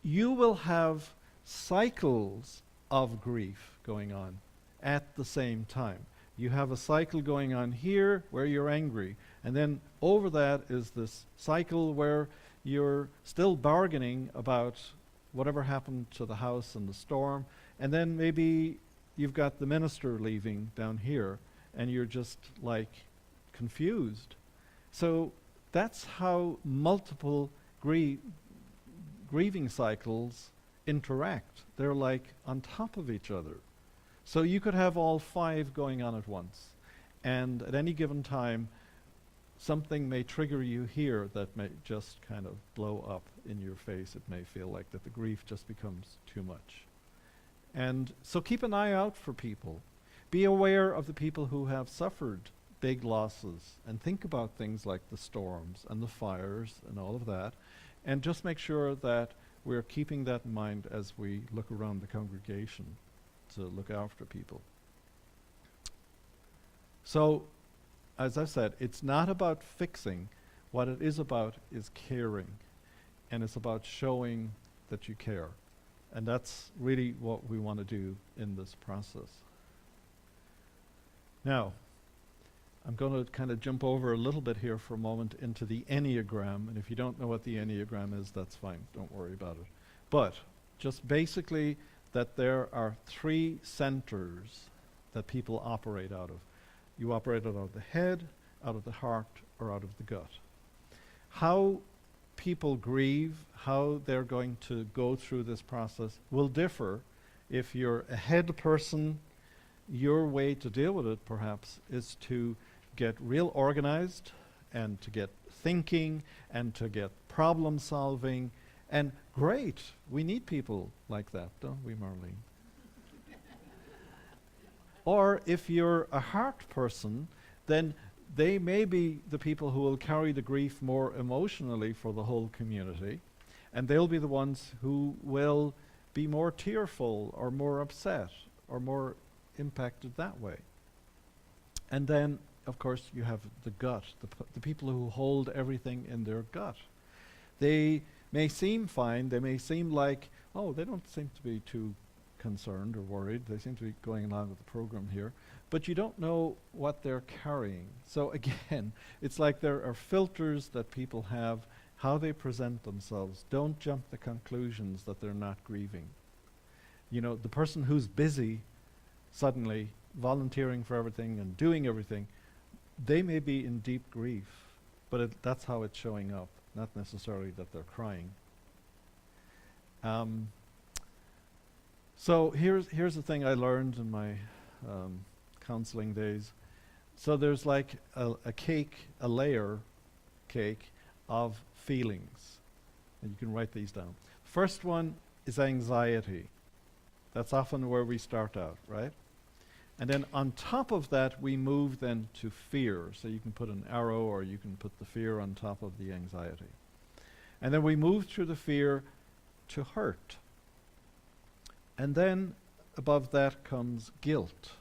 you will have cycles of grief going on at the same time. You have a cycle going on here where you're angry, and then over that is this cycle where you're still bargaining about whatever happened to the house in the storm, and then maybe you've got the minister leaving down here, and you're just like confused. So that's how multiple grieving cycles interact. They're like on top of each other. So you could have all 5 going on at once, and at any given time something may trigger you here that may just kind of blow up in your face. It may feel like that the grief just becomes too much. And so keep an eye out for people. Be aware of the people who have suffered big losses, and think about things like the storms and the fires and all of that, and just make sure that we're keeping that in mind as we look around the congregation to look after people. So, as I said, it's not about fixing. What it is about is caring. And it's about showing that you care. And that's really what we want to do in this process. Now, I'm going to kind of jump over a little bit here for a moment into the Enneagram. And if you don't know what the Enneagram is, that's fine. Don't worry about it. But just basically that there are 3 centers that people operate out of. You operate out of the head, out of the heart, or out of the gut. How people grieve, how they're going to go through this process will differ. If you're a head person, your way to deal with it perhaps is to get real organized and to get thinking and to get problem solving. And great, we need people like that, don't we, Marlene? Or if you're a heart person, then they may be the people who will carry the grief more emotionally for the whole community, and they'll be the ones who will be more tearful or more upset or more impacted that way. And then, of course, you have the gut, the people who hold everything in their gut. They may seem fine, they may seem like, oh, they don't seem to be too concerned or worried, they seem to be going along with the program here, but you don't know what they're carrying. So again, it's like there are filters that people have, how they present themselves. Don't jump to conclusions that they're not grieving. You know, the person who's busy suddenly volunteering for everything and doing everything, they may be in deep grief, but that's how it's showing up, not necessarily that they're crying. So here's the thing I learned in my counseling days. So there's like a cake, a layer cake of feelings. And you can write these down. First one is anxiety. That's often where we start out, right? And then on top of that, we move then to fear. So you can put an arrow or you can put the fear on top of the anxiety. And then we move through the fear to hurt. And then above that comes guilt.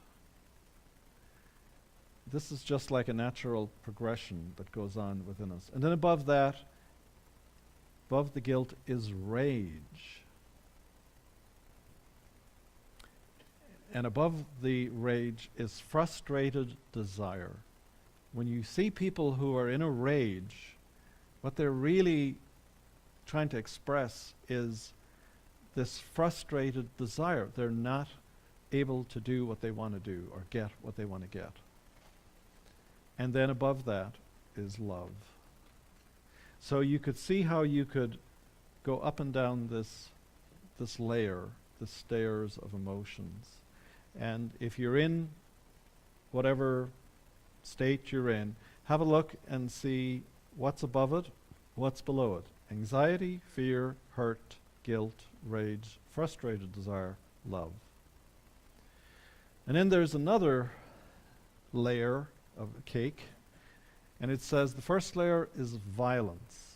This is just like a natural progression that goes on within us. And then above that, above the guilt is rage. And above the rage is frustrated desire. When you see people who are in a rage, what they're really trying to express is this frustrated desire. They're not able to do what they want to do or get what they want to get. And then above that is love. So you could see how you could go up and down this layer, the stairs of emotions. And if you're in whatever state you're in, have a look and see what's above it, what's below it. Anxiety, fear, hurt, guilt, rage, frustrated desire, love. And then there's another layer of a cake, and it says the first layer is violence.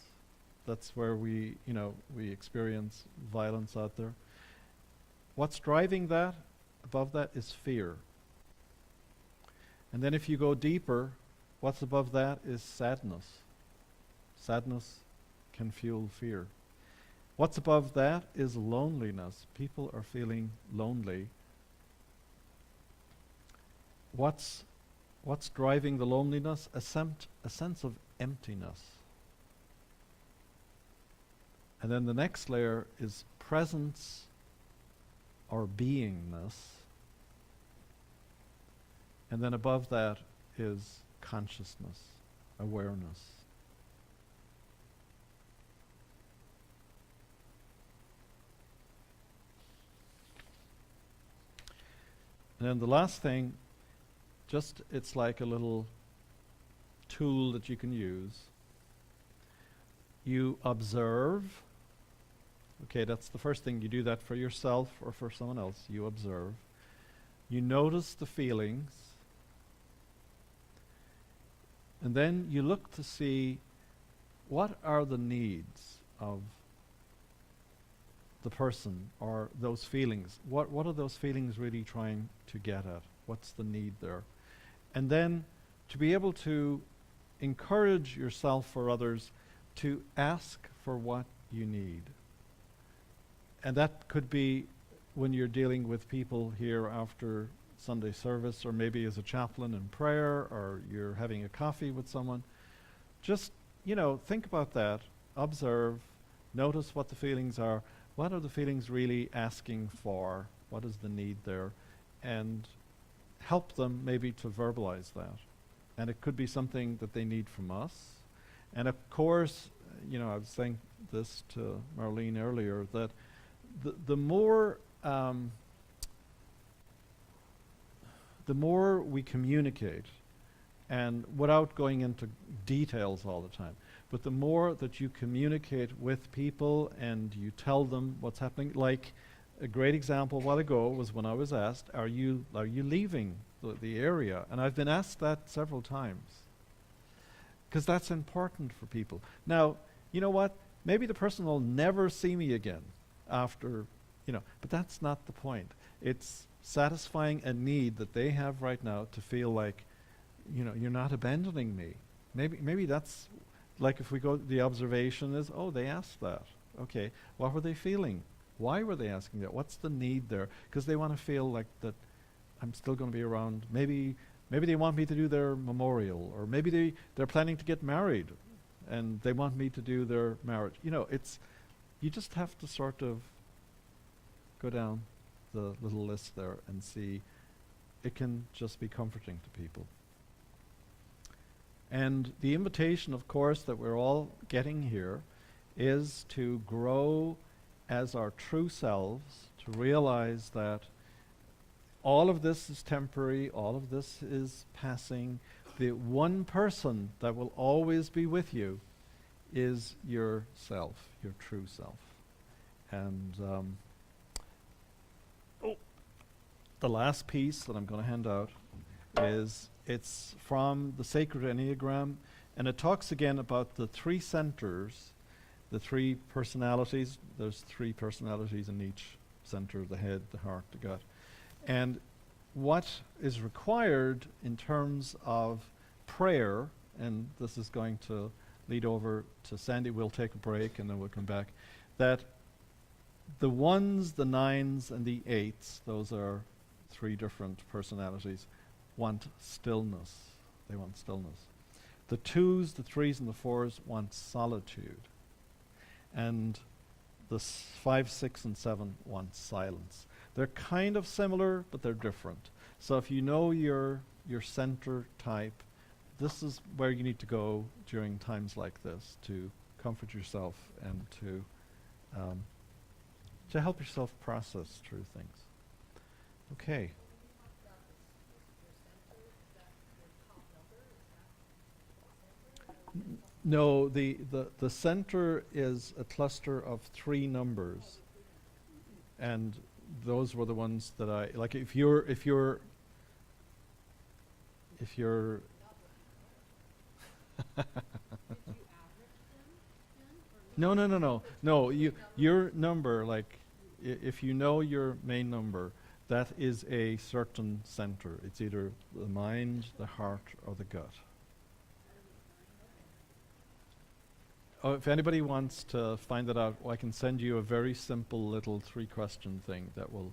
That's where we experience violence out there. What's driving that? Above that is fear. And then if you go deeper, what's above that is sadness. Sadness can fuel fear. What's above that is loneliness. People are feeling lonely. What's driving the loneliness? A sense of emptiness. And then the next layer is presence or beingness. And then above that is consciousness, awareness. And then the last thing, it's like a little tool that you can use. You observe. Okay, that's the first thing. You do that for yourself or for someone else. You observe. You notice the feelings. And then you look to see what are the needs of the person or those feelings. What are those feelings really trying to get at? What's the need there? And then to be able to encourage yourself or others to ask for what you need. And that could be when you're dealing with people here after Sunday service, or maybe as a chaplain in prayer, or you're having a coffee with someone. Just, think about that. Observe. Notice what the feelings are. What are the feelings really asking for? What is the need there? And help them maybe to verbalize that. And it could be something that they need from us. And of course, I was saying this to Marlene earlier, that the more we communicate, and without going into details all the time, but the more that you communicate with people and you tell them what's happening, like a great example a while ago was when I was asked, are you leaving the area? And I've been asked that several times, because that's important for people. Now, you know what? Maybe the person will never see me again after, but that's not the point. It's satisfying a need that they have right now to feel like, you're not abandoning me. Maybe that's, like if we go, the observation is, they asked that. Okay, what were they feeling? Why were they asking that? What's the need there? Because they want to feel like that I'm still going to be around. Maybe they want me to do their memorial, or maybe they're planning to get married and they want me to do their marriage. You just have to sort of go down the little list there and see. It can just be comforting to people. And the invitation, of course, that we're all getting here is to grow as our true selves, to realize that all of this is temporary, all of this is passing. The one person that will always be with you is yourself, your true self. And the last piece that I'm going to hand out it's from the Sacred Enneagram, and it talks again about the three centers, the three personalities. There's three personalities in each center: the head, the heart, the gut. And what is required in terms of prayer, and this is going to lead over to Sandy. We'll take a break and then we'll come back. That the ones, the nines, and the eights, those are three different personalities, want stillness. They want stillness. The twos, the threes, and the fours want solitude. And the 5, 6, and 7 want silence. They're kind of similar, but they're different. So if you know your center type, this is where you need to go during times like this to comfort yourself and to help yourself process through things. Okay. No, the center is a cluster of three numbers, and those were the ones that I like. If you're no, no, no, no, no. Your number, like, if you know your main number, that is a certain center. It's either the mind, the heart, or the gut. Oh, if anybody wants to find that out, I can send you a very simple little 3-question thing that will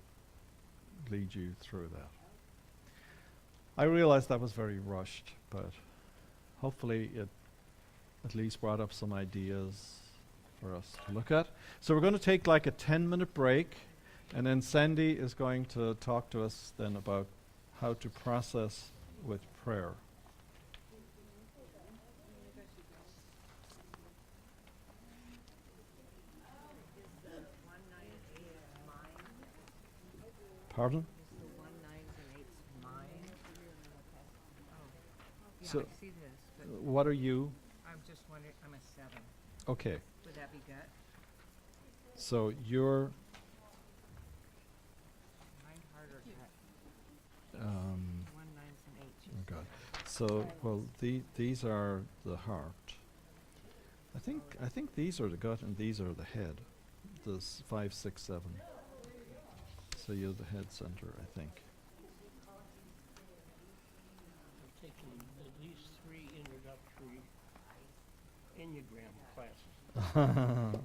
lead you through that. I realize that was very rushed, but hopefully it at least brought up some ideas for us to look at. So we're going to take like a 10-minute break, and then Sandy is going to talk to us then about how to process with prayer. Pardon? Is the 1, 9s, and 8s mine? Yeah, So, I see this, but what are you? I'm just wondering, I'm a 7. Okay, Would that be gut? so you're, Mind, heart, or gut? 1, um, 9s, and 8s. oh God. So, well, these are the heart. I think these are the gut and these are the head. There's 5, 6, 7. So you're the head center, I think. I've taken at least 3 introductory Enneagram classes.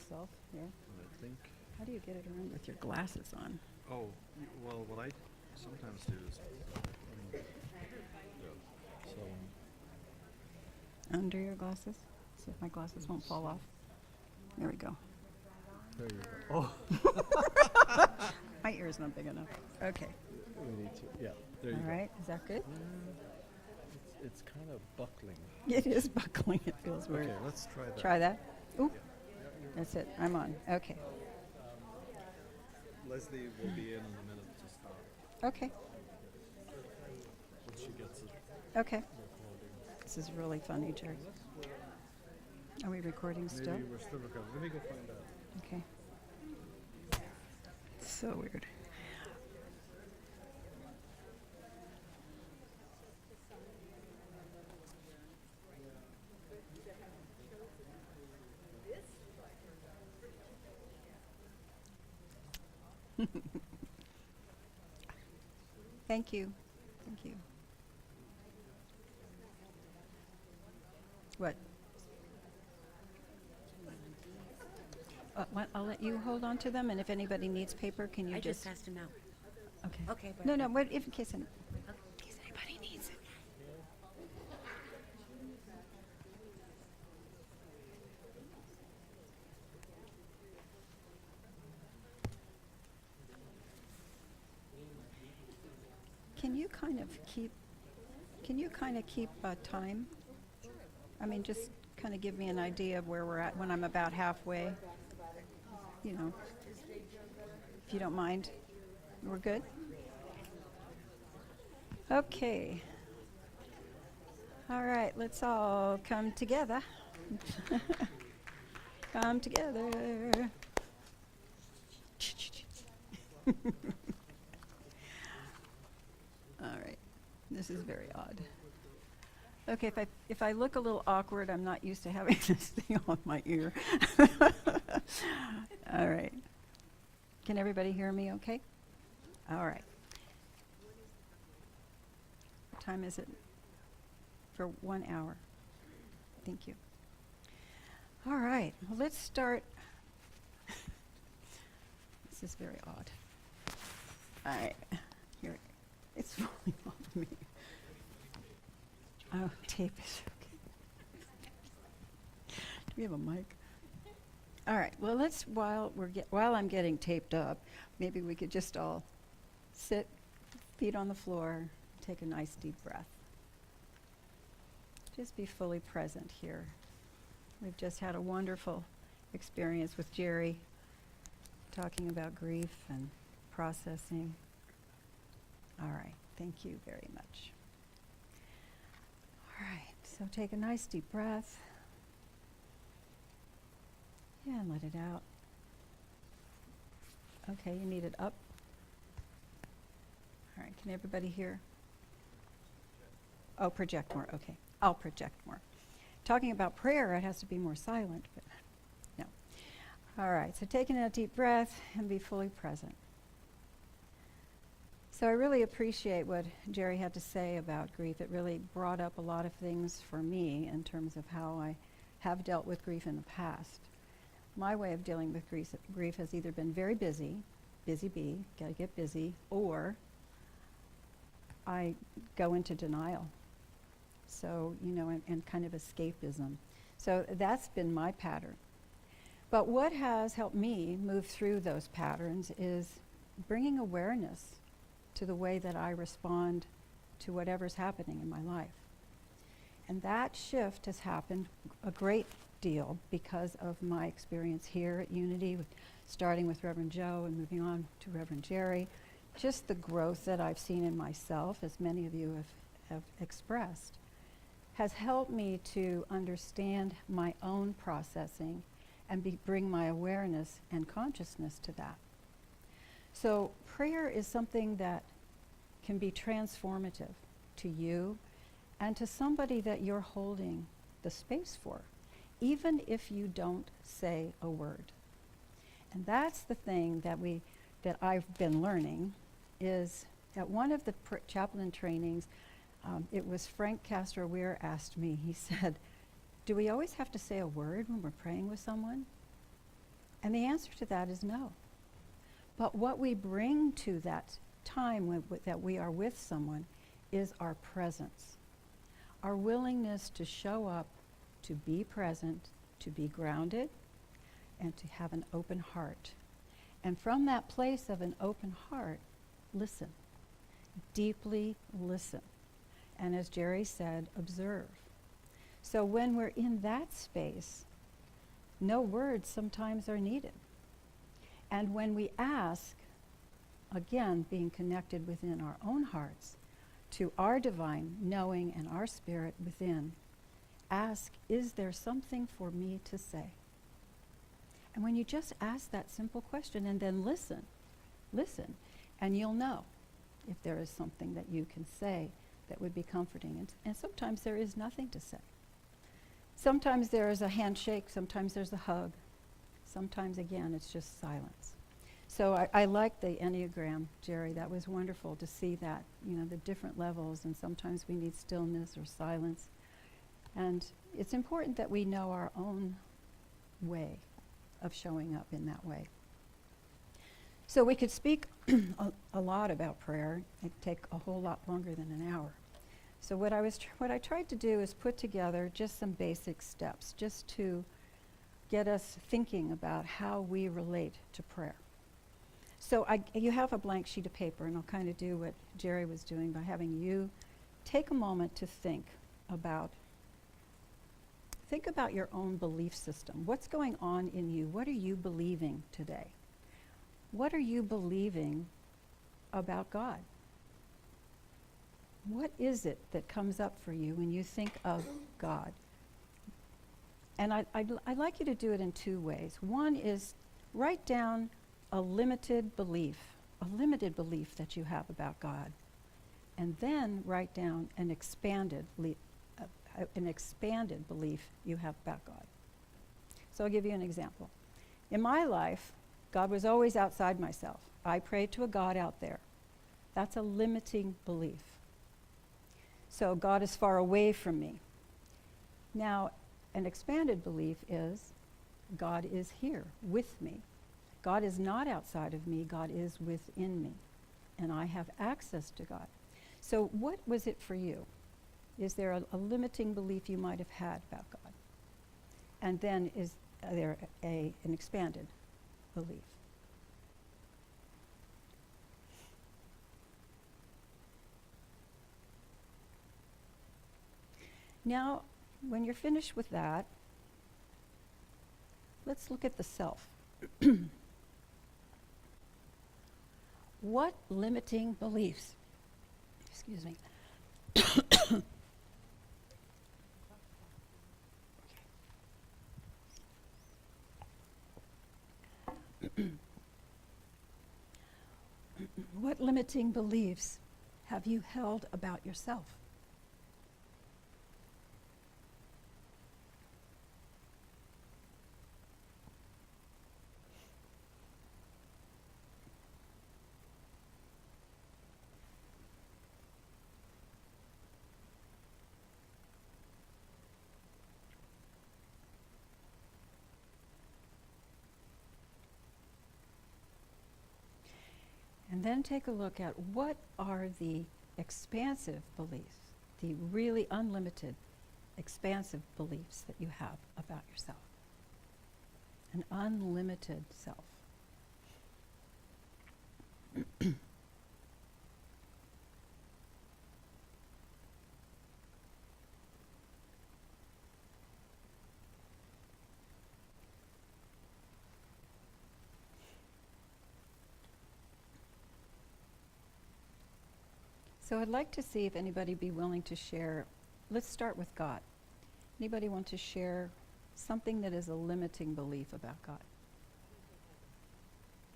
yourself here. I think. How do you get it around with your glasses on? Oh, well, what I sometimes do is. So. Under your glasses? See if my glasses won't fall off. There we go. There you go. Oh. My ear's not big enough. Okay. We need to. Yeah. There you All go. right. Is that good? It's kind of buckling. It is buckling. It feels weird. Okay, let's try that. Try that. Ooh. That's it. I'm on. Okay. Leslie will be in a minute to start. Okay. When she gets it Okay. recording. This is really funny, Jerry. Are we recording still? Maybe we're still recording. Let me go find out. Okay. So weird. Thank you. Thank you. What? I'll let you hold on to them, and if anybody needs paper, can you I just... just passed him out. Okay. Okay, but- No, no, what, if in case anybody needs it. Can you kind of keep time? I mean, just kind of give me an idea of where we're at when I'm about halfway. You know, if you don't mind. We're good? Okay. All right, let's all come together. Come together. All right. This is very odd. Okay, if I look a little awkward, I'm not used to having this thing on my ear. All right. Can everybody hear me okay? All right. What time is it? For 1 hour. Thank you. All right. Well, let's start. This is very odd. All right. Here. It's falling off of me. Oh, tape is okay. Do we have a mic? All right. Well, let's while I'm getting taped up, maybe we could just all sit, feet on the floor, take a nice deep breath. Just be fully present here. We've just had a wonderful experience with Jere, talking about grief and processing. All right. Thank you very much. All right, so take a nice deep breath. Yeah, and let it out. Okay, you need it up. All right, can everybody hear? Oh, project more, okay. I'll project more. Talking about prayer, it has to be more silent, but no. All right, so taking a deep breath and be fully present. So I really appreciate what Jere had to say about grief. It really brought up a lot of things for me in terms of how I have dealt with grief in the past. My way of dealing with grief has either been very busy bee, gotta get busy, or I go into denial. So, and kind of escapism. So that's been my pattern. But what has helped me move through those patterns is bringing awareness to the way that I respond to whatever's happening in my life. And that shift has happened a great deal because of my experience here at Unity, starting with Reverend Joe and moving on to Reverend Jere. Just the growth that I've seen in myself, as many of you have expressed, has helped me to understand my own processing and bring my awareness and consciousness to that. So prayer is something that can be transformative to you and to somebody that you're holding the space for, even if you don't say a word. And that's the thing that I've been learning, is at one of the chaplain trainings, it was Frank Castro-Weir asked me, he said, "Do we always have to say a word when we're praying with someone?" And the answer to that is no. But what we bring to that time that we are with someone is our presence, our willingness to show up, to be present, to be grounded, and to have an open heart. And from that place of an open heart, listen. Deeply listen. And as Jere said, observe. So when we're in that space, no words sometimes are needed. And when we ask, again, being connected within our own hearts, to our divine knowing and our spirit within, ask, is there something for me to say? And when you just ask that simple question and then listen, and you'll know if there is something that you can say that would be comforting. And sometimes there is nothing to say. Sometimes there is a handshake, sometimes there's a hug. Sometimes, again, it's just silence. So I like the Enneagram, Jere. That was wonderful to see that, the different levels, and sometimes we need stillness or silence. And it's important that we know our own way of showing up in that way. So we could speak a lot about prayer. It'd take a whole lot longer than an hour. So what I tried to do is put together just some basic steps, just to get us thinking about how we relate to prayer. So you have a blank sheet of paper, and I'll kind of do what Jere was doing by having you take a moment to think about your own belief system. What's going on in you? What are you believing today? What are you believing about God? What is it that comes up for you when you think of God? And I'd like you to do it in two ways. One is write down a limited belief that you have about God. And then write down an expanded belief you have about God. So I'll give you an example. In my life, God was always outside myself. I prayed to a God out there. That's a limiting belief. So God is far away from me. Now, an expanded belief is God is here with me. God is not outside of me. God is within me. And I have access to God. So what was it for you? Is there a limiting belief you might have had about God? And then is there an expanded belief? Now, when you're finished with that, let's look at the self. What limiting beliefs, excuse me, what limiting beliefs have you held about yourself? And then take a look at what are the expansive beliefs, the really unlimited, expansive beliefs that you have about yourself. An unlimited self. So I'd like to see if anybody be willing to share. Let's start with God. Anybody want to share something that is a limiting belief about God?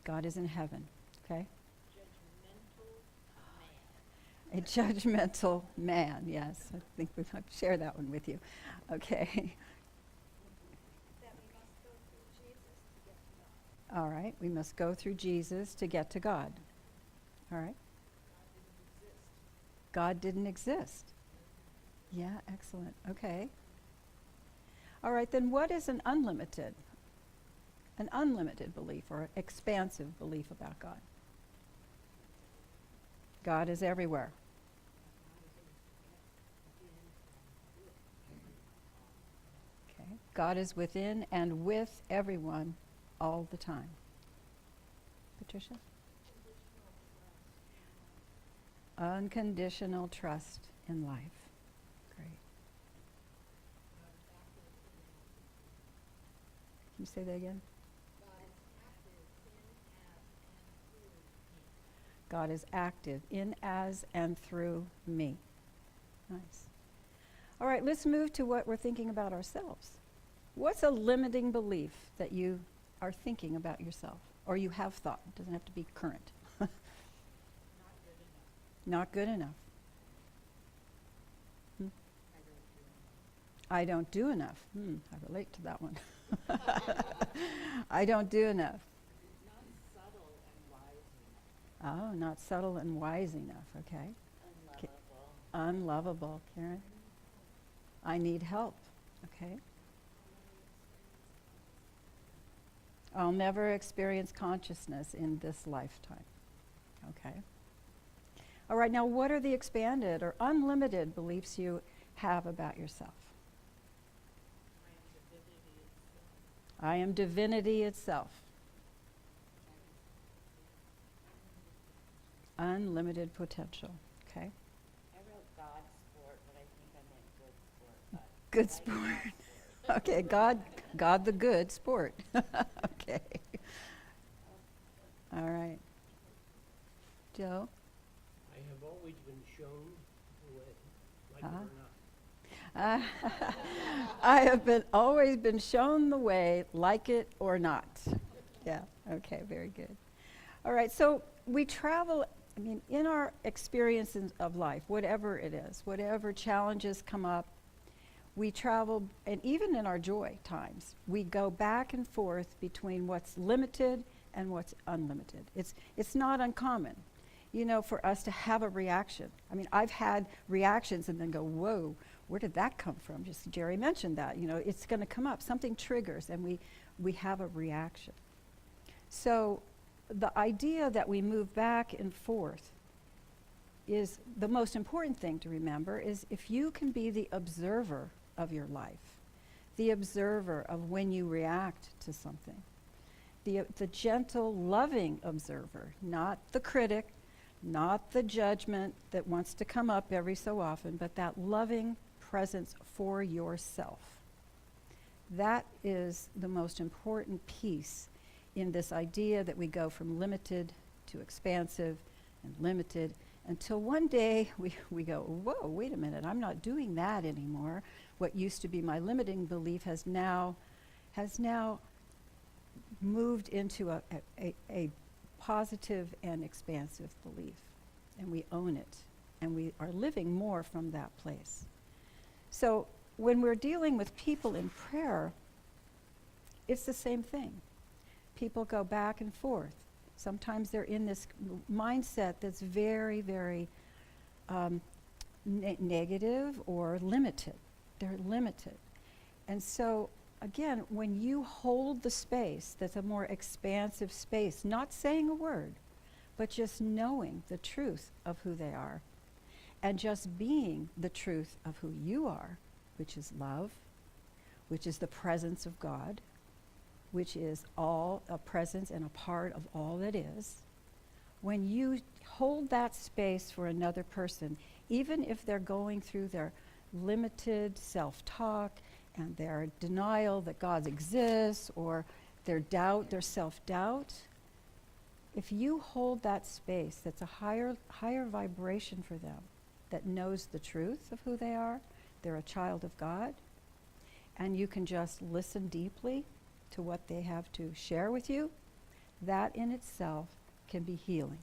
God is in heaven, okay? Judgmental man. A judgmental man, yes. I think we'll share that one with you. Okay. That we must go through Jesus to get to God. All right. We must go through Jesus to get to God. All right. God didn't exist. Yeah, excellent. Okay. All right, then what is an unlimited an unlimited belief or expansive belief about God? God is everywhere. Okay. God is within and with everyone all the time. Patricia? Unconditional trust in life. Great. Can you say that again? God is active in, as, and through me. Nice. All right, let's move to what we're thinking about ourselves. What's a limiting belief that you are thinking about yourself, or you have thought? It doesn't have to be current. Not good enough. Hmm? I don't do enough. I relate to that one. I don't do enough. Oh, not subtle and wise enough. Okay. Unlovable, Karen. I need help. Okay. I'll never experience consciousness in this lifetime. Okay. All right, now what are the expanded or unlimited beliefs you have about yourself? I am divinity itself. Unlimited potential. Okay. I wrote God sport, but I think I meant good sport. But Good I sport. like Okay, God the good sport. Okay. All right. Joe? I have always been shown the way, like Uh-huh. it or not. I have always been shown the way, like it or not. Yeah, okay, very good. All right, so we travel, in our experiences of life, whatever it is, whatever challenges come up, we travel, and even in our joy times, we go back and forth between what's limited and what's unlimited. It's not uncommon, for us to have a reaction. I've had reactions and then go, whoa, where did that come from? Just Jere mentioned that, it's going to come up. Something triggers and we have a reaction. So the idea that we move back and forth is the most important thing to remember is if you can be the observer of your life, the observer of when you react to something, the gentle, loving observer, not the critic, not the judgment that wants to come up every so often, but that loving presence for yourself. That is the most important piece in this idea that we go from limited to expansive and limited until one day we go, whoa, wait a minute, I'm not doing that anymore. What used to be my limiting belief has now moved into a positive and expansive belief. And we own it. And we are living more from that place. So when we're dealing with people in prayer, it's the same thing. People go back and forth. Sometimes they're in this mindset that's very, very negative or limited. They're limited. And so, again, when you hold the space that's a more expansive space, not saying a word, but just knowing the truth of who they are, and just being the truth of who you are, which is love, which is the presence of God, which is all a presence and a part of all that is. When you hold that space for another person, even if they're going through their limited self-talk and their denial that God exists, or their doubt, their self-doubt, if you hold that space that's a higher vibration for them, that knows the truth of who they are, they're a child of God, and you can just listen deeply to what they have to share with you, that in itself can be healing.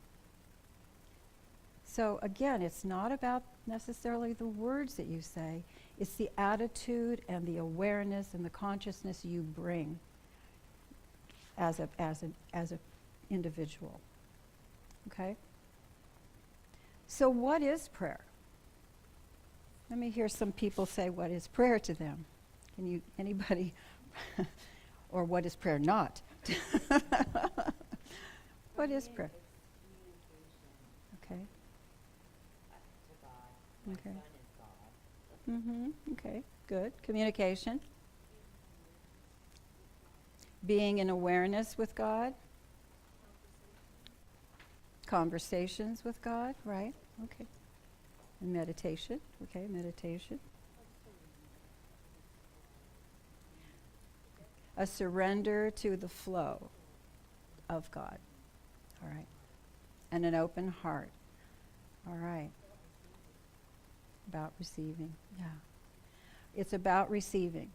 So again, it's not about necessarily the words that you say, it's the attitude and the awareness and the consciousness you bring as an individual. Okay? So what is prayer? Let me hear some people say what is prayer to them. Anybody? Or what is prayer not? What For is me, prayer? It's communication Okay. to God. My Okay. son is God. Mm-hmm. Okay. Good. Communication. Being in awareness with God. Conversations with God. Right. Okay. And meditation. Okay. Meditation. A surrender to the flow of God. All right. And an open heart. All right. About receiving. Yeah. It's about receiving.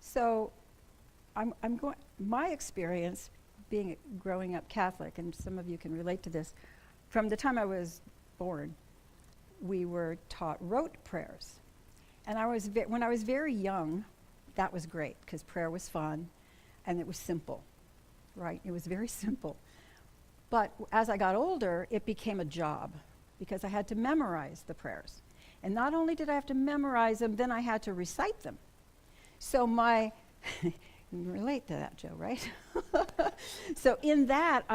So I'm going, my experience growing up Catholic, and some of you can relate to this, from the time I was born, we were taught rote prayers. And when I was very young, that was great because prayer was fun and it was simple, right? It was very simple. But as I got older, it became a job because I had to memorize the prayers. And not only did I have to memorize them, then I had to recite them. So you relate to that, Joe, right? So in that,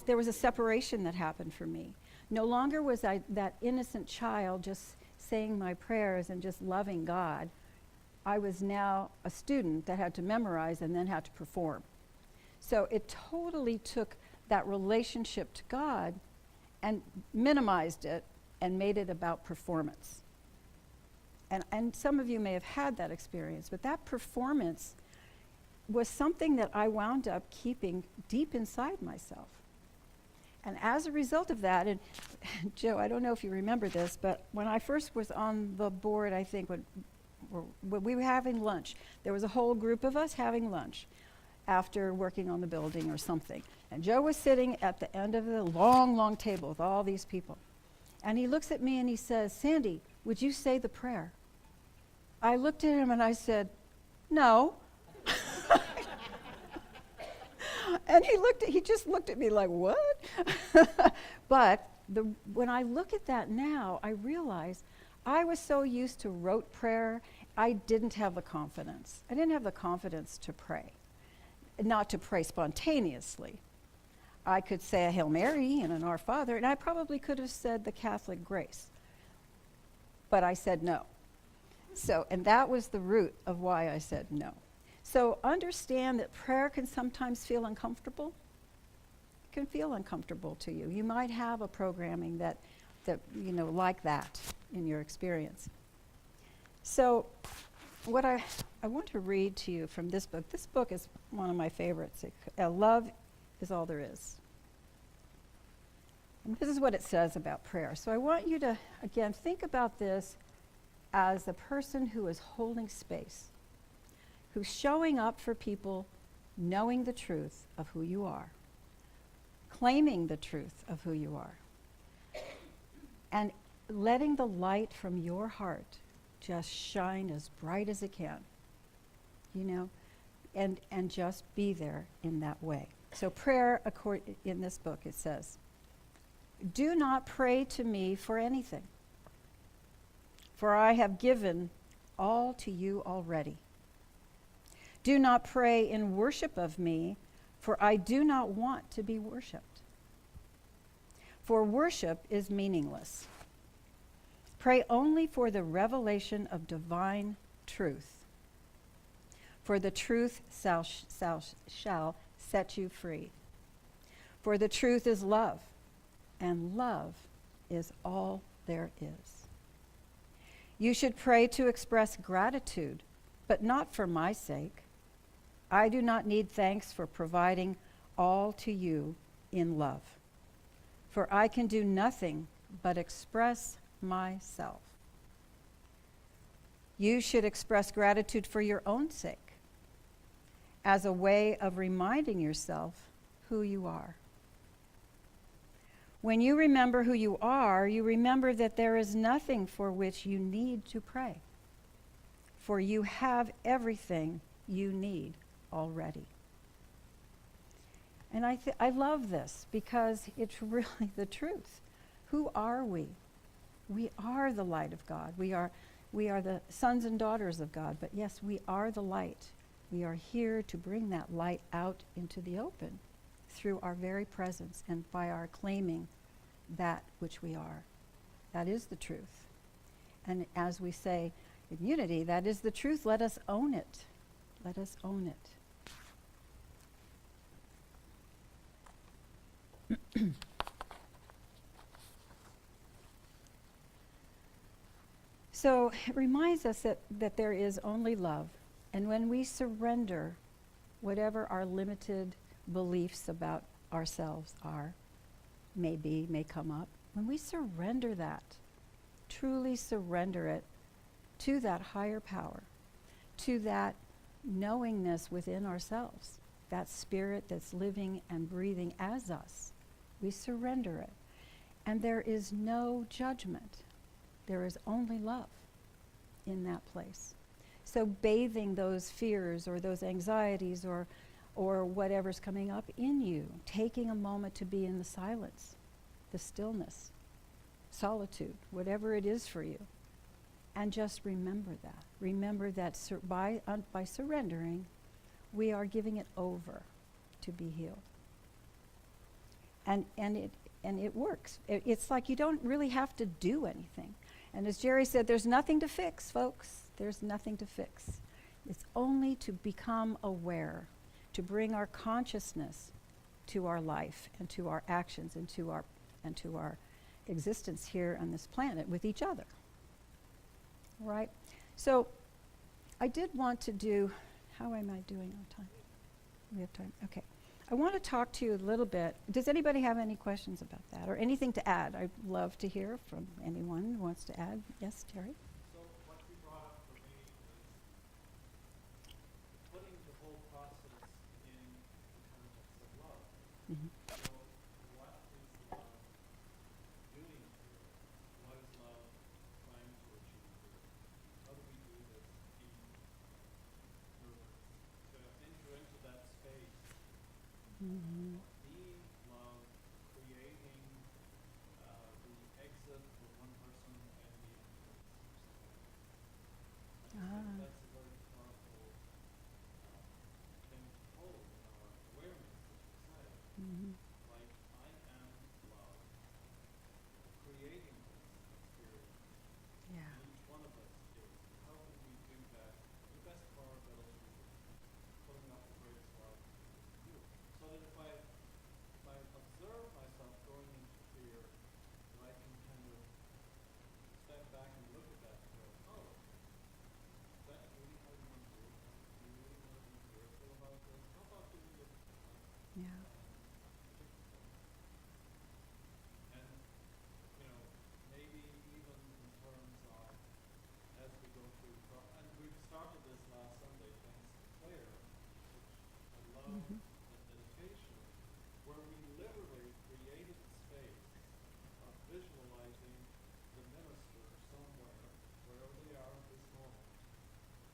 there was a separation that happened for me. No longer was I that innocent child just saying my prayers and just loving God. I was now a student that had to memorize and then had to perform. So it totally took that relationship to God and minimized it and made it about performance. And some of you may have had that experience, but that performance was something that I wound up keeping deep inside myself. And as a result of that, and Joe, I don't know if you remember this, but when I first was on the board, I think when we were having lunch, there was a whole group of us having lunch after working on the building or something. And Joe was sitting at the end of the long, long table with all these people. And he looks at me and he says, "Sandy, would you say the prayer?" I looked at him and I said, "No." And he just looked at me like, "What?" But when I look at that now, I realize I was so used to rote prayer, I didn't have the confidence. I didn't have the confidence to pray, not to pray spontaneously. I could say a Hail Mary and an Our Father, and I probably could have said the Catholic grace. But I said no. And that was the root of why I said no. So understand that prayer can sometimes feel uncomfortable. It can feel uncomfortable to you. You might have a programming that like that in your experience. So what I want to read to you from this book. This book is one of my favorites. Love is All There Is. And this is what it says about prayer. So I want you to, again, think about this as a person who is holding space, who's showing up for people, knowing the truth of who you are, claiming the truth of who you are, and letting the light from your heart just shine as bright as it can, and just be there in that way. So prayer, in this book, it says, "Do not pray to me for anything, for I have given all to you already. Do not pray in worship of me, for I do not want to be worshipped. For worship is meaningless. Pray only for the revelation of divine truth, for the truth shall set you free. For the truth is love, and love is all there is. You should pray to express gratitude, but not for my sake. I do not need thanks for providing all to you in love, for I can do nothing but express myself. You should express gratitude for your own sake, as a way of reminding yourself who you are. When you remember who you are, you remember that there is nothing for which you need to pray, for you have everything you need already." And I love this because it's really the truth. Who are we? We are the light of God. We are the sons and daughters of God. But yes, we are the light. We are here to bring that light out into the open through our very presence and by our claiming that which we are. That is the truth. And as we say in unity, that is the truth. Let us own it. Let us own it. So it reminds us that there is only love. And when we surrender whatever our limited beliefs about ourselves are, may come up, when we surrender that, truly surrender it to that higher power, to that knowingness within ourselves, that spirit that's living and breathing as us, we surrender it. And there is no judgment. There is only love in that place. So bathing those fears or those anxieties or whatever's coming up in you, taking a moment to be in the silence, the stillness, solitude, whatever it is for you, and just remember that. Remember that by surrendering, we are giving it over to be healed. And it works. It's like you don't really have to do anything. And as Jere said, there's nothing to fix, folks. There's nothing to fix. It's only to become aware, to bring our consciousness to our life and to our actions and to our existence here on this planet with each other. Right? So I did want to do, how am I doing on time? We have time? Okay. I want to talk to you a little bit. Does anybody have any questions about that or anything to add? I'd love to hear from anyone who wants to add. Yes, Terry? So what you brought up for me is putting the whole process in the context of love. Mm-hmm. So what is love doing here? What is love trying to achieve here? How do we do this in to enter into that space? Mm-hmm. Being love, creating the exit for one person and the entrance. I think that's a very powerful thing to hold in our awareness, as you say. Mm-hmm. Like, I am love, creating this experience. Yeah. And each one of us is. How can we do that to the best of our ability, putting out the greatest love to you? So that if I observe myself going into fear, that I can kind of step back and look at that and go, oh, is that really how you want to do it? Do you really want to be fearful about this? How about doing it Yeah. and, maybe even in terms of, as we go through, and we've started this last Sunday, thanks to Claire, which I love, Mm-hmm. the meditation, where we literally created the space of visualizing the minister somewhere, wherever they are at this moment,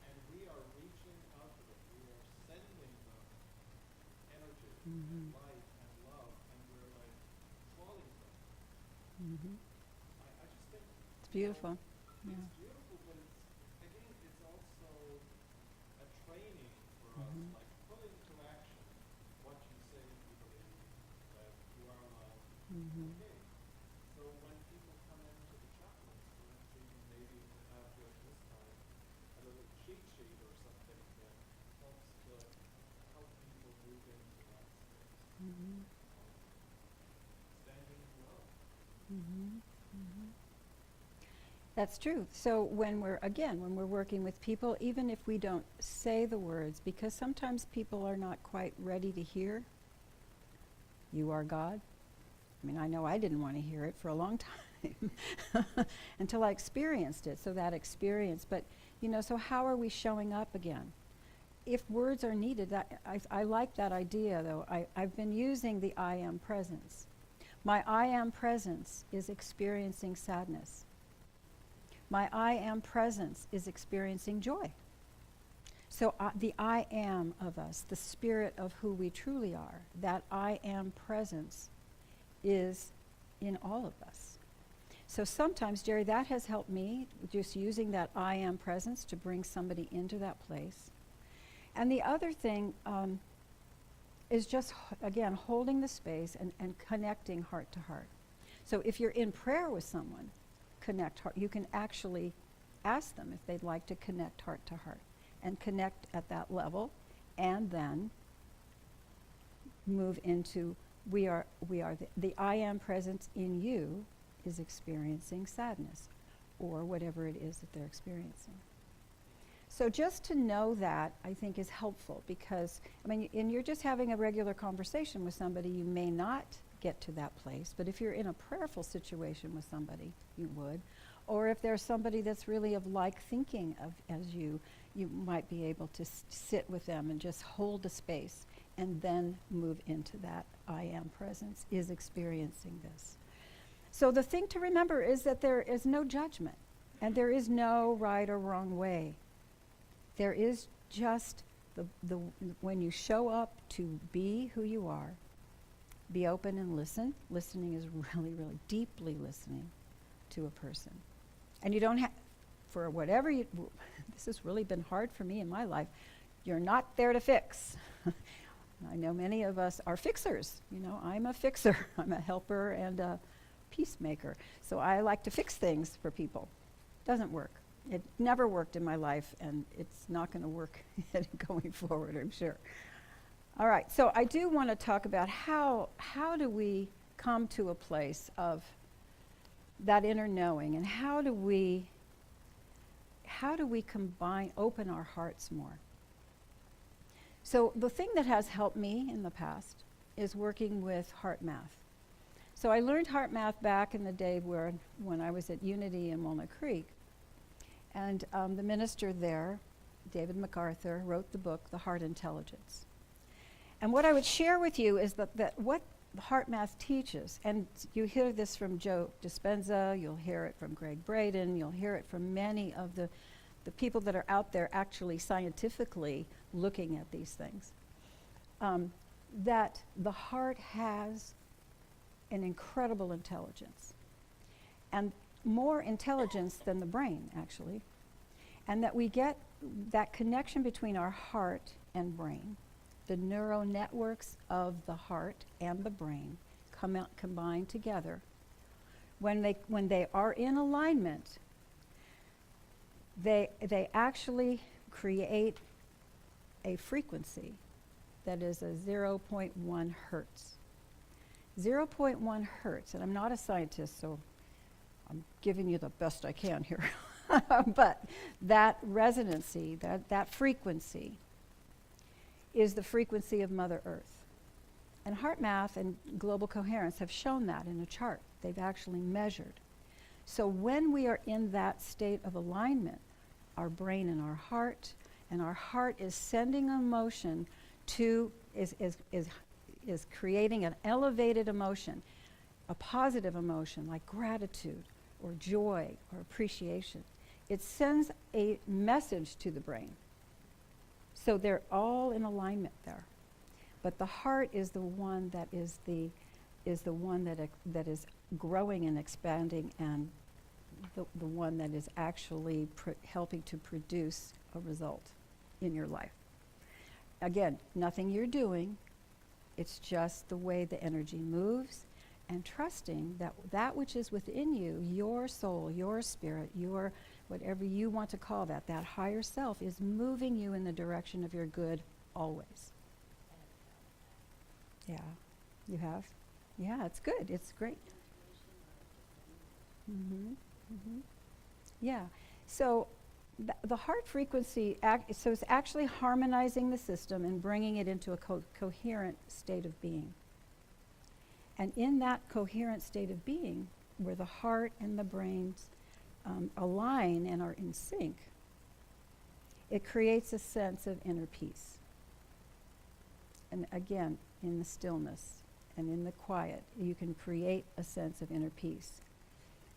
and we are reaching out to them. We are sending them energy Mm-hmm. and light and love, and we're like calling them. Mm-hmm. I just think It's beautiful. Yeah. it's beautiful, but it's also a training for us, Mm-hmm. like put into action what you say you believe, that you are love. Mm-hmm. Okay, so when people come into the chaplains, let's even maybe to have during this time a little cheat sheet or something that helps to help people move into that space. Mm-hmm. Standing in love. Mm-hmm. Mm-hmm. That's true. So when we're working with people, even if we don't say the words, because sometimes people are not quite ready to hear, you are God. I mean, I know I didn't want to hear it for a long time until I experienced it. So that experience, but so how are we showing up again? If words are needed, I like that idea though. I've been using the I am presence. My I am presence is experiencing sadness. My I am presence is experiencing joy. So the I am of us, the spirit of who we truly are, that I am presence is in all of us. So sometimes, Jere, that has helped me, just using that I am presence to bring somebody into that place. And the other thing is just, again, holding the space and connecting heart to heart. So if you're in prayer with someone, connect heart. You can actually ask them if they'd like to connect heart to heart and connect at that level, and then move into the I am presence in you is experiencing sadness or whatever it is that they're experiencing. So just to know that, I think, is helpful because, I mean, and you're just having a regular conversation with somebody, you may not get to that place, but if you're in a prayerful situation with somebody, you would. Or if there's somebody that's really of like thinking of as you might be able to sit with them and just hold the space and then move into that I am presence, is experiencing this. So the thing to remember is that there is no judgment and there is no right or wrong way. There is just the when you show up to be who you are, be open and listen. Listening is really, really deeply listening to a person. And you don't have, for whatever this has really been hard for me in my life, you're not there to fix. I know many of us are fixers. You know, I'm a fixer. I'm a helper and a peacemaker. So I like to fix things for people. Doesn't work. It never worked in my life, and it's not going to work going forward, I'm sure. All right, so I do want to talk about how do we come to a place of that inner knowing, and how do we combine, open our hearts more. So the thing that has helped me in the past is working with heart math. So I learned heart math back in the day when I was at Unity in Walnut Creek. And the minister there, David MacArthur, wrote the book, The Heart Intelligence. And what I would share with you is that what heart math teaches, and you hear this from Joe Dispenza, you'll hear it from Greg Braden, you'll hear it from many of the people that are out there actually scientifically looking at these things, that the heart has an incredible intelligence. And more intelligence than the brain, actually, and that we get that connection between our heart and brain. The neural networks of the heart and the brain combine together. When they are in alignment, they actually create a frequency that is a 0.1 hertz. 0.1 hertz, and I'm not a scientist, so I'm giving you the best I can here. But that resonancy, that frequency, is the frequency of Mother Earth. And heart math and global coherence have shown that in a chart. They've actually measured. So when we are in that state of alignment, our brain and our heart is sending emotion is creating an elevated emotion, a positive emotion like gratitude or joy or appreciation. It sends a message to the brain. So they're all in alignment there. But the heart is the one that is the one that is growing and expanding, and the one that is actually helping to produce a result in your life. Again, nothing you're doing. It's just the way the energy moves, and trusting that that which is within you, your soul, your spirit, your whatever you want to call that higher self, is moving you in the direction of your good always. Yeah, you have? Yeah, it's good. It's great. Yeah. So the heart frequency, so it's actually harmonizing the system and bringing it into a coherent state of being. And in that coherent state of being, where the heart and the brains align and are in sync, it creates a sense of inner peace. And again, in the stillness and in the quiet, you can create a sense of inner peace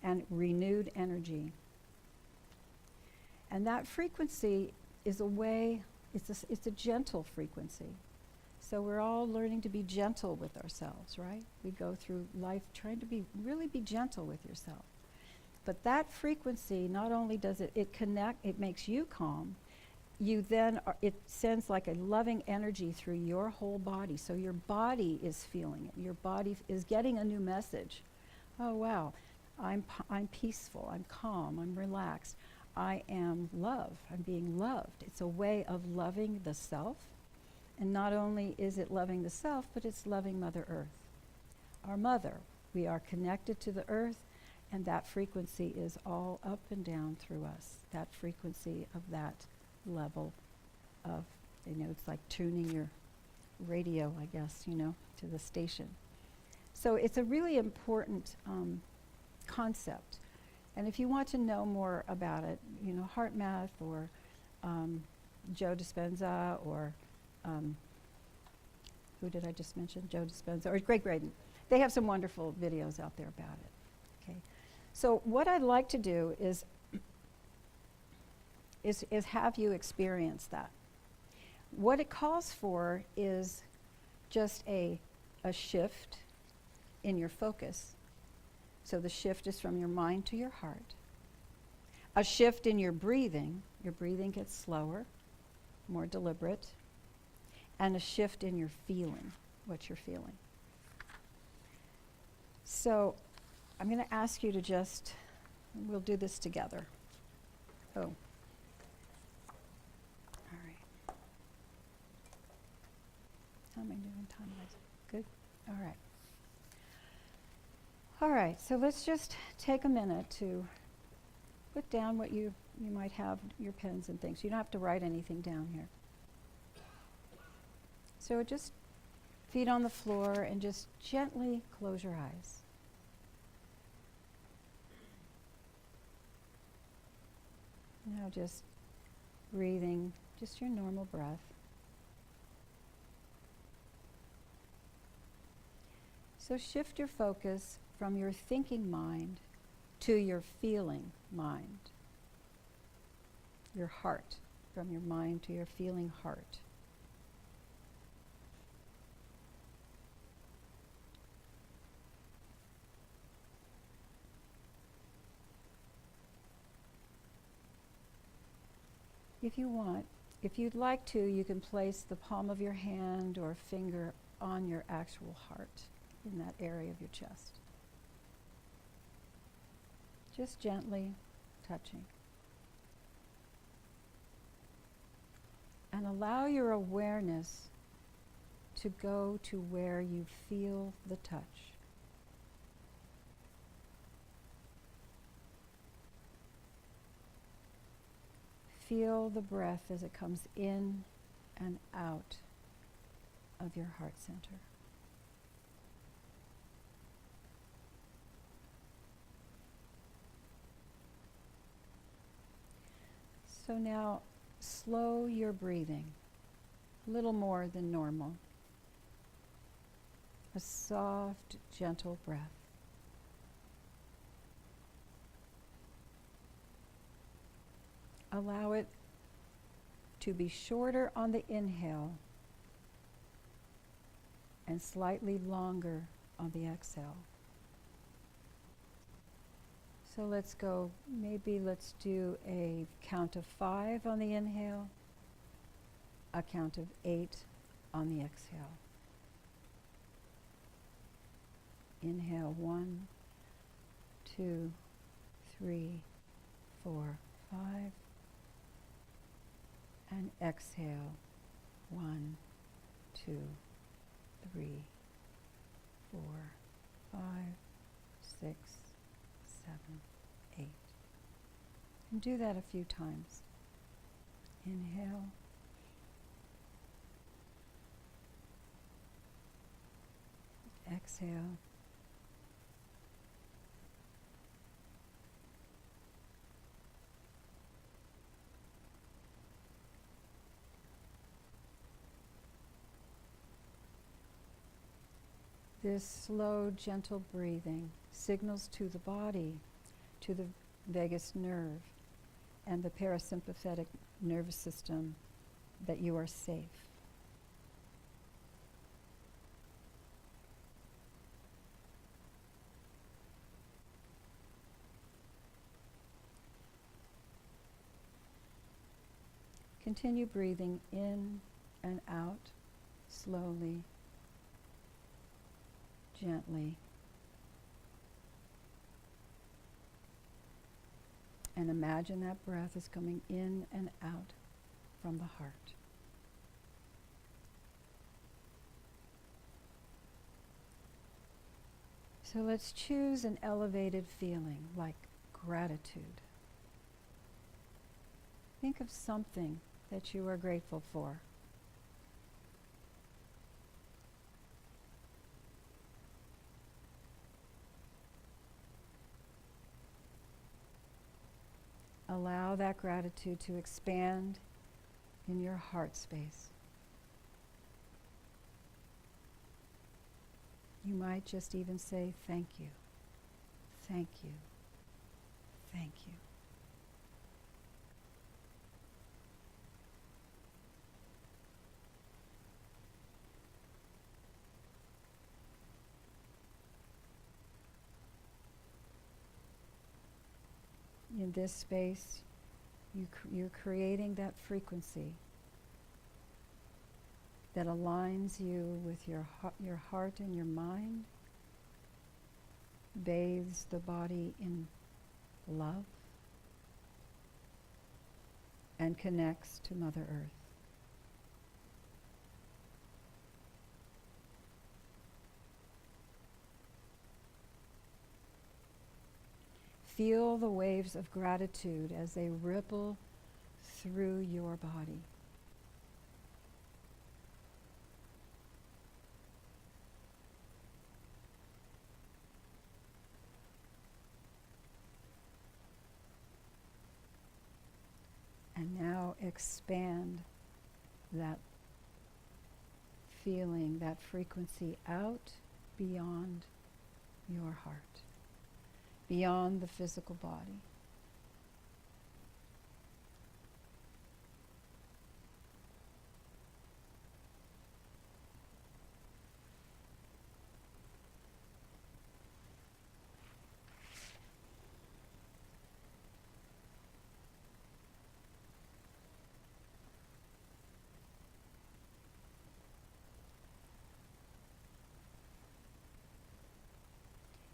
and renewed energy. And that frequency is it's a gentle frequency. So we're all learning to be gentle with ourselves, right? We go through life trying to really be gentle with yourself. But that frequency, not only does it makes you calm, you then it sends like a loving energy through your whole body. So your body is feeling it. Your body is getting a new message. Oh wow, I'm peaceful. I'm calm. I'm relaxed. I am love. I'm being loved. It's a way of loving the self. And not only is it loving the self, but it's loving Mother Earth, our mother. We are connected to the earth, and that frequency is all up and down through us. That frequency of that level of, it's like tuning your radio, I guess, to the station. So it's a really important concept. And if you want to know more about it, Heart Math or Joe Dispenza or who did I just mention? Joe Dispenza or Greg Graydon. They have some wonderful videos out there about it. Okay, so what I'd like to do is have you experience that. What it calls for is just a shift in your focus. So the shift is from your mind to your heart. A shift in your breathing. Your breathing gets slower, more deliberate. And a shift in your feeling, what you're feeling. So I'm going to ask you to we'll do this together. Oh. All right. How am I doing time-wise? Good? All right. All right, so let's just take a minute to put down what you might have, your pens and things. You don't have to write anything down here. So just feet on the floor and just gently close your eyes. Now just breathing, just your normal breath. So shift your focus from your thinking mind to your feeling mind. Your heart, from your mind to your feeling heart. If you want, if you'd like to, you can place the palm of your hand or finger on your actual heart in that area of your chest. Just gently touching. And allow your awareness to go to where you feel the touch. Feel the breath as it comes in and out of your heart center. So now slow your breathing, a little more than normal. A soft, gentle breath. Allow it to be shorter on the inhale and slightly longer on the exhale. So let's go, let's do a count of 5 on the inhale, a count of 8 on the exhale. Inhale 1, 2, 3, 4, 5. And exhale 1, 2, 3, 4, 5, 6, 7, 8. And do that a few times. Inhale. Exhale. This slow, gentle breathing signals to the body, to the vagus nerve and the parasympathetic nervous system that you are safe. Continue breathing in and out slowly, gently. And imagine that breath is coming in and out from the heart. So let's choose an elevated feeling like gratitude. Think of something that you are grateful for. Allow that gratitude to expand in your heart space. You might just even say, thank you, thank you, thank you. In this space, you're creating that frequency that aligns you with your heart and your mind, bathes the body in love, and connects to Mother Earth. Feel the waves of gratitude as they ripple through your body. And now expand that feeling, that frequency out beyond your heart, beyond the physical body.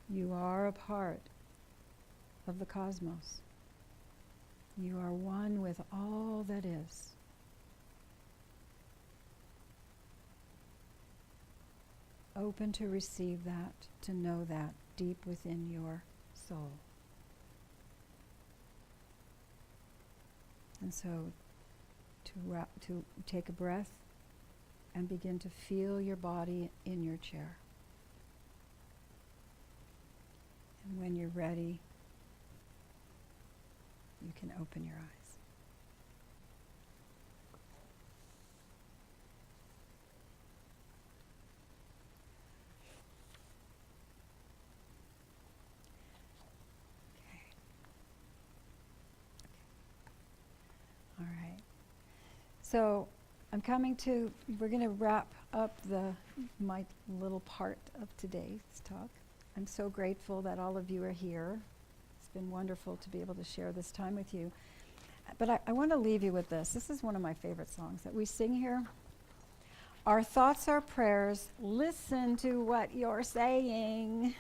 You are a part of the cosmos. You are one with all that is. Open to receive that, to know that deep within your soul. And so to take a breath and begin to feel your body in your chair. And when you're ready, you can open your eyes. Okay. All right. So we're going to wrap up my little part of today's talk. I'm so grateful that all of you are here. It's been wonderful to be able to share this time with you. But I want to leave you with this. This is one of my favorite songs that we sing here. Our thoughts are prayers. Listen to what you're saying.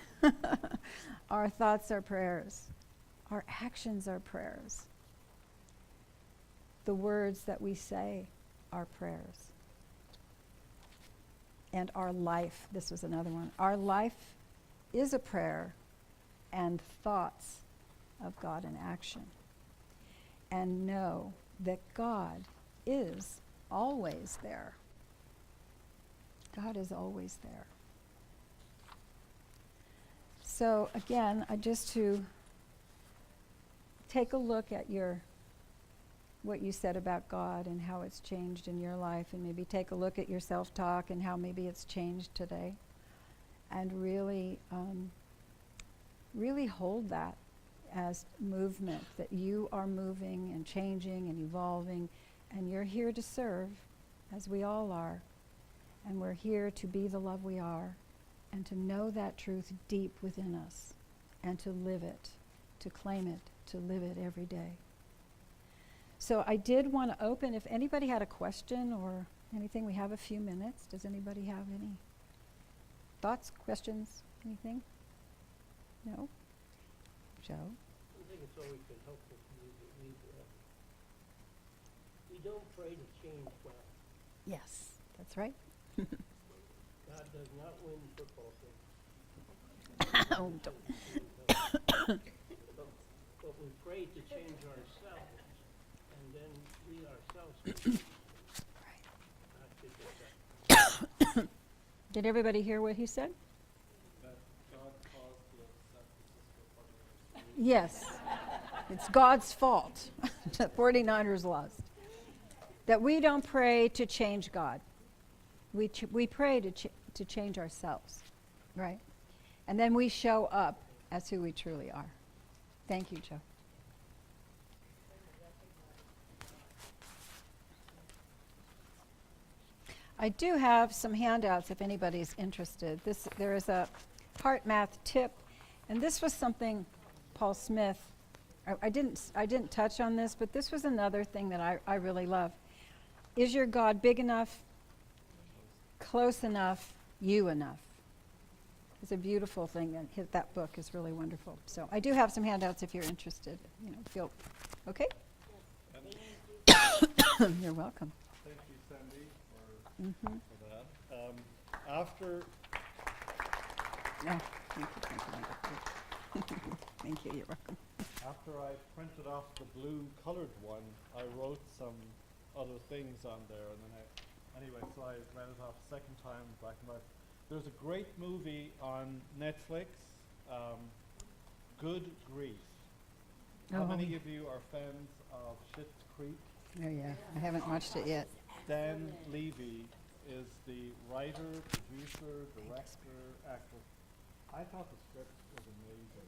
Our thoughts are prayers. Our actions are prayers. The words that we say are prayers. And our life, this was another one. Our life is a prayer and thoughts of God in action. And know that God is always there. God is always there. So again, just to take a look at what you said about God and how it's changed in your life, and maybe take a look at your self-talk and how maybe it's changed today. And really hold that as movement, that you are moving and changing and evolving, and you're here to serve, as we all are. And we're here to be the love we are, and to know that truth deep within us, and to live it, to claim it, to live it every day. So I did want to open, if anybody had a question or anything, we have a few minutes. Does anybody have any thoughts, questions, anything? No? Joe? I think it's always been helpful to me that we don't pray to change God. Yes, that's right. God does not win football games. Oh, don't. But we pray to change ourselves, and then we ourselves can change. I think it's that. Did everybody hear what he said? That God caused the San Francisco 49ers to lose. Yes. It's God's fault the 49ers lost. That we don't pray to change God. We pray to change ourselves, right? And then we show up as who we truly are. Thank you, Joe. I do have some handouts if anybody's interested. There is a heart math tip, and this was something Paul Smith, I didn't touch on this, but this was another thing that I really love. Is your God big enough, close enough, you enough? It's a beautiful thing, and that book is really wonderful. So I do have some handouts if you're interested. Feel okay? You're welcome. Thank you, Sandy, Mm-hmm. for that. After Oh, thank you. Thank you, you're welcome. After I printed off the blue colored one, I wrote some other things on there, and then anyway, so I read it off a second time, black and white. There's a great movie on Netflix, Good Grief. How Oh. many of you are fans of Schitt's Creek? Oh, yeah, I haven't watched it yet. Dan Levy is the writer, producer, director, actor. I thought the script was amazing.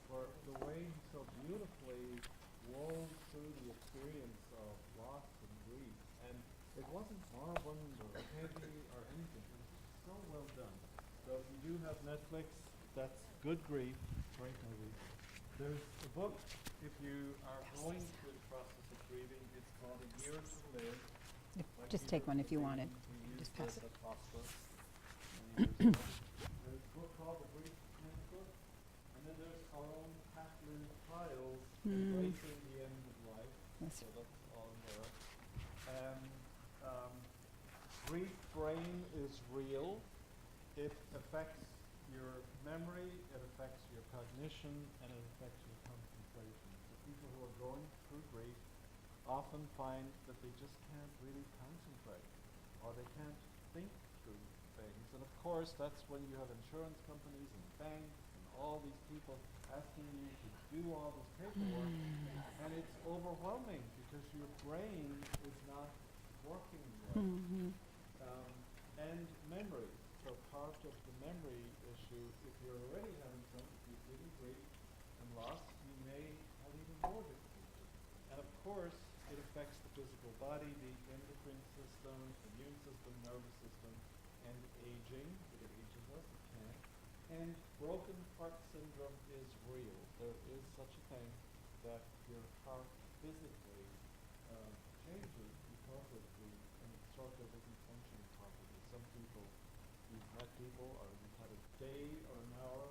For the way he so beautifully wove through the experience of loss and grief. And it wasn't moribund or heavy or anything. It was just so well done. So if you do have Netflix, that's Good Grief. Great movie. There's a book, if you are going through the process of grieving, it's called A Year to Live. by Just Peter take one if you want it. Green. We Just used pass this it. at hospice many years ago. There's a book called The Grief Handbook. And then there's our own Kathleen Trials, Embracing the End of Life. Yes. So that's all in there. Grief brain is real. It affects your memory, it affects your cognition, and it affects your concentration. So people who are going through grief often find that they just can't really concentrate, or they can't think through things. And of course, that's when you have insurance companies and banks and all these people asking you to do all this paperwork, and it's overwhelming because your brain is not working right. Mm-hmm. And memory. So part of the memory issue, if you're already having some deep grief and loss, you may have even more difficulty. And of course, it affects the physical body, the endocrine system, immune system, nervous system, and aging. It ages us, it can. And broken heart syndrome is real. There is such a thing that your heart physically changes because of grief, and it sort of isn't functioning properly. Some people, you've met people, or you've had a day or an hour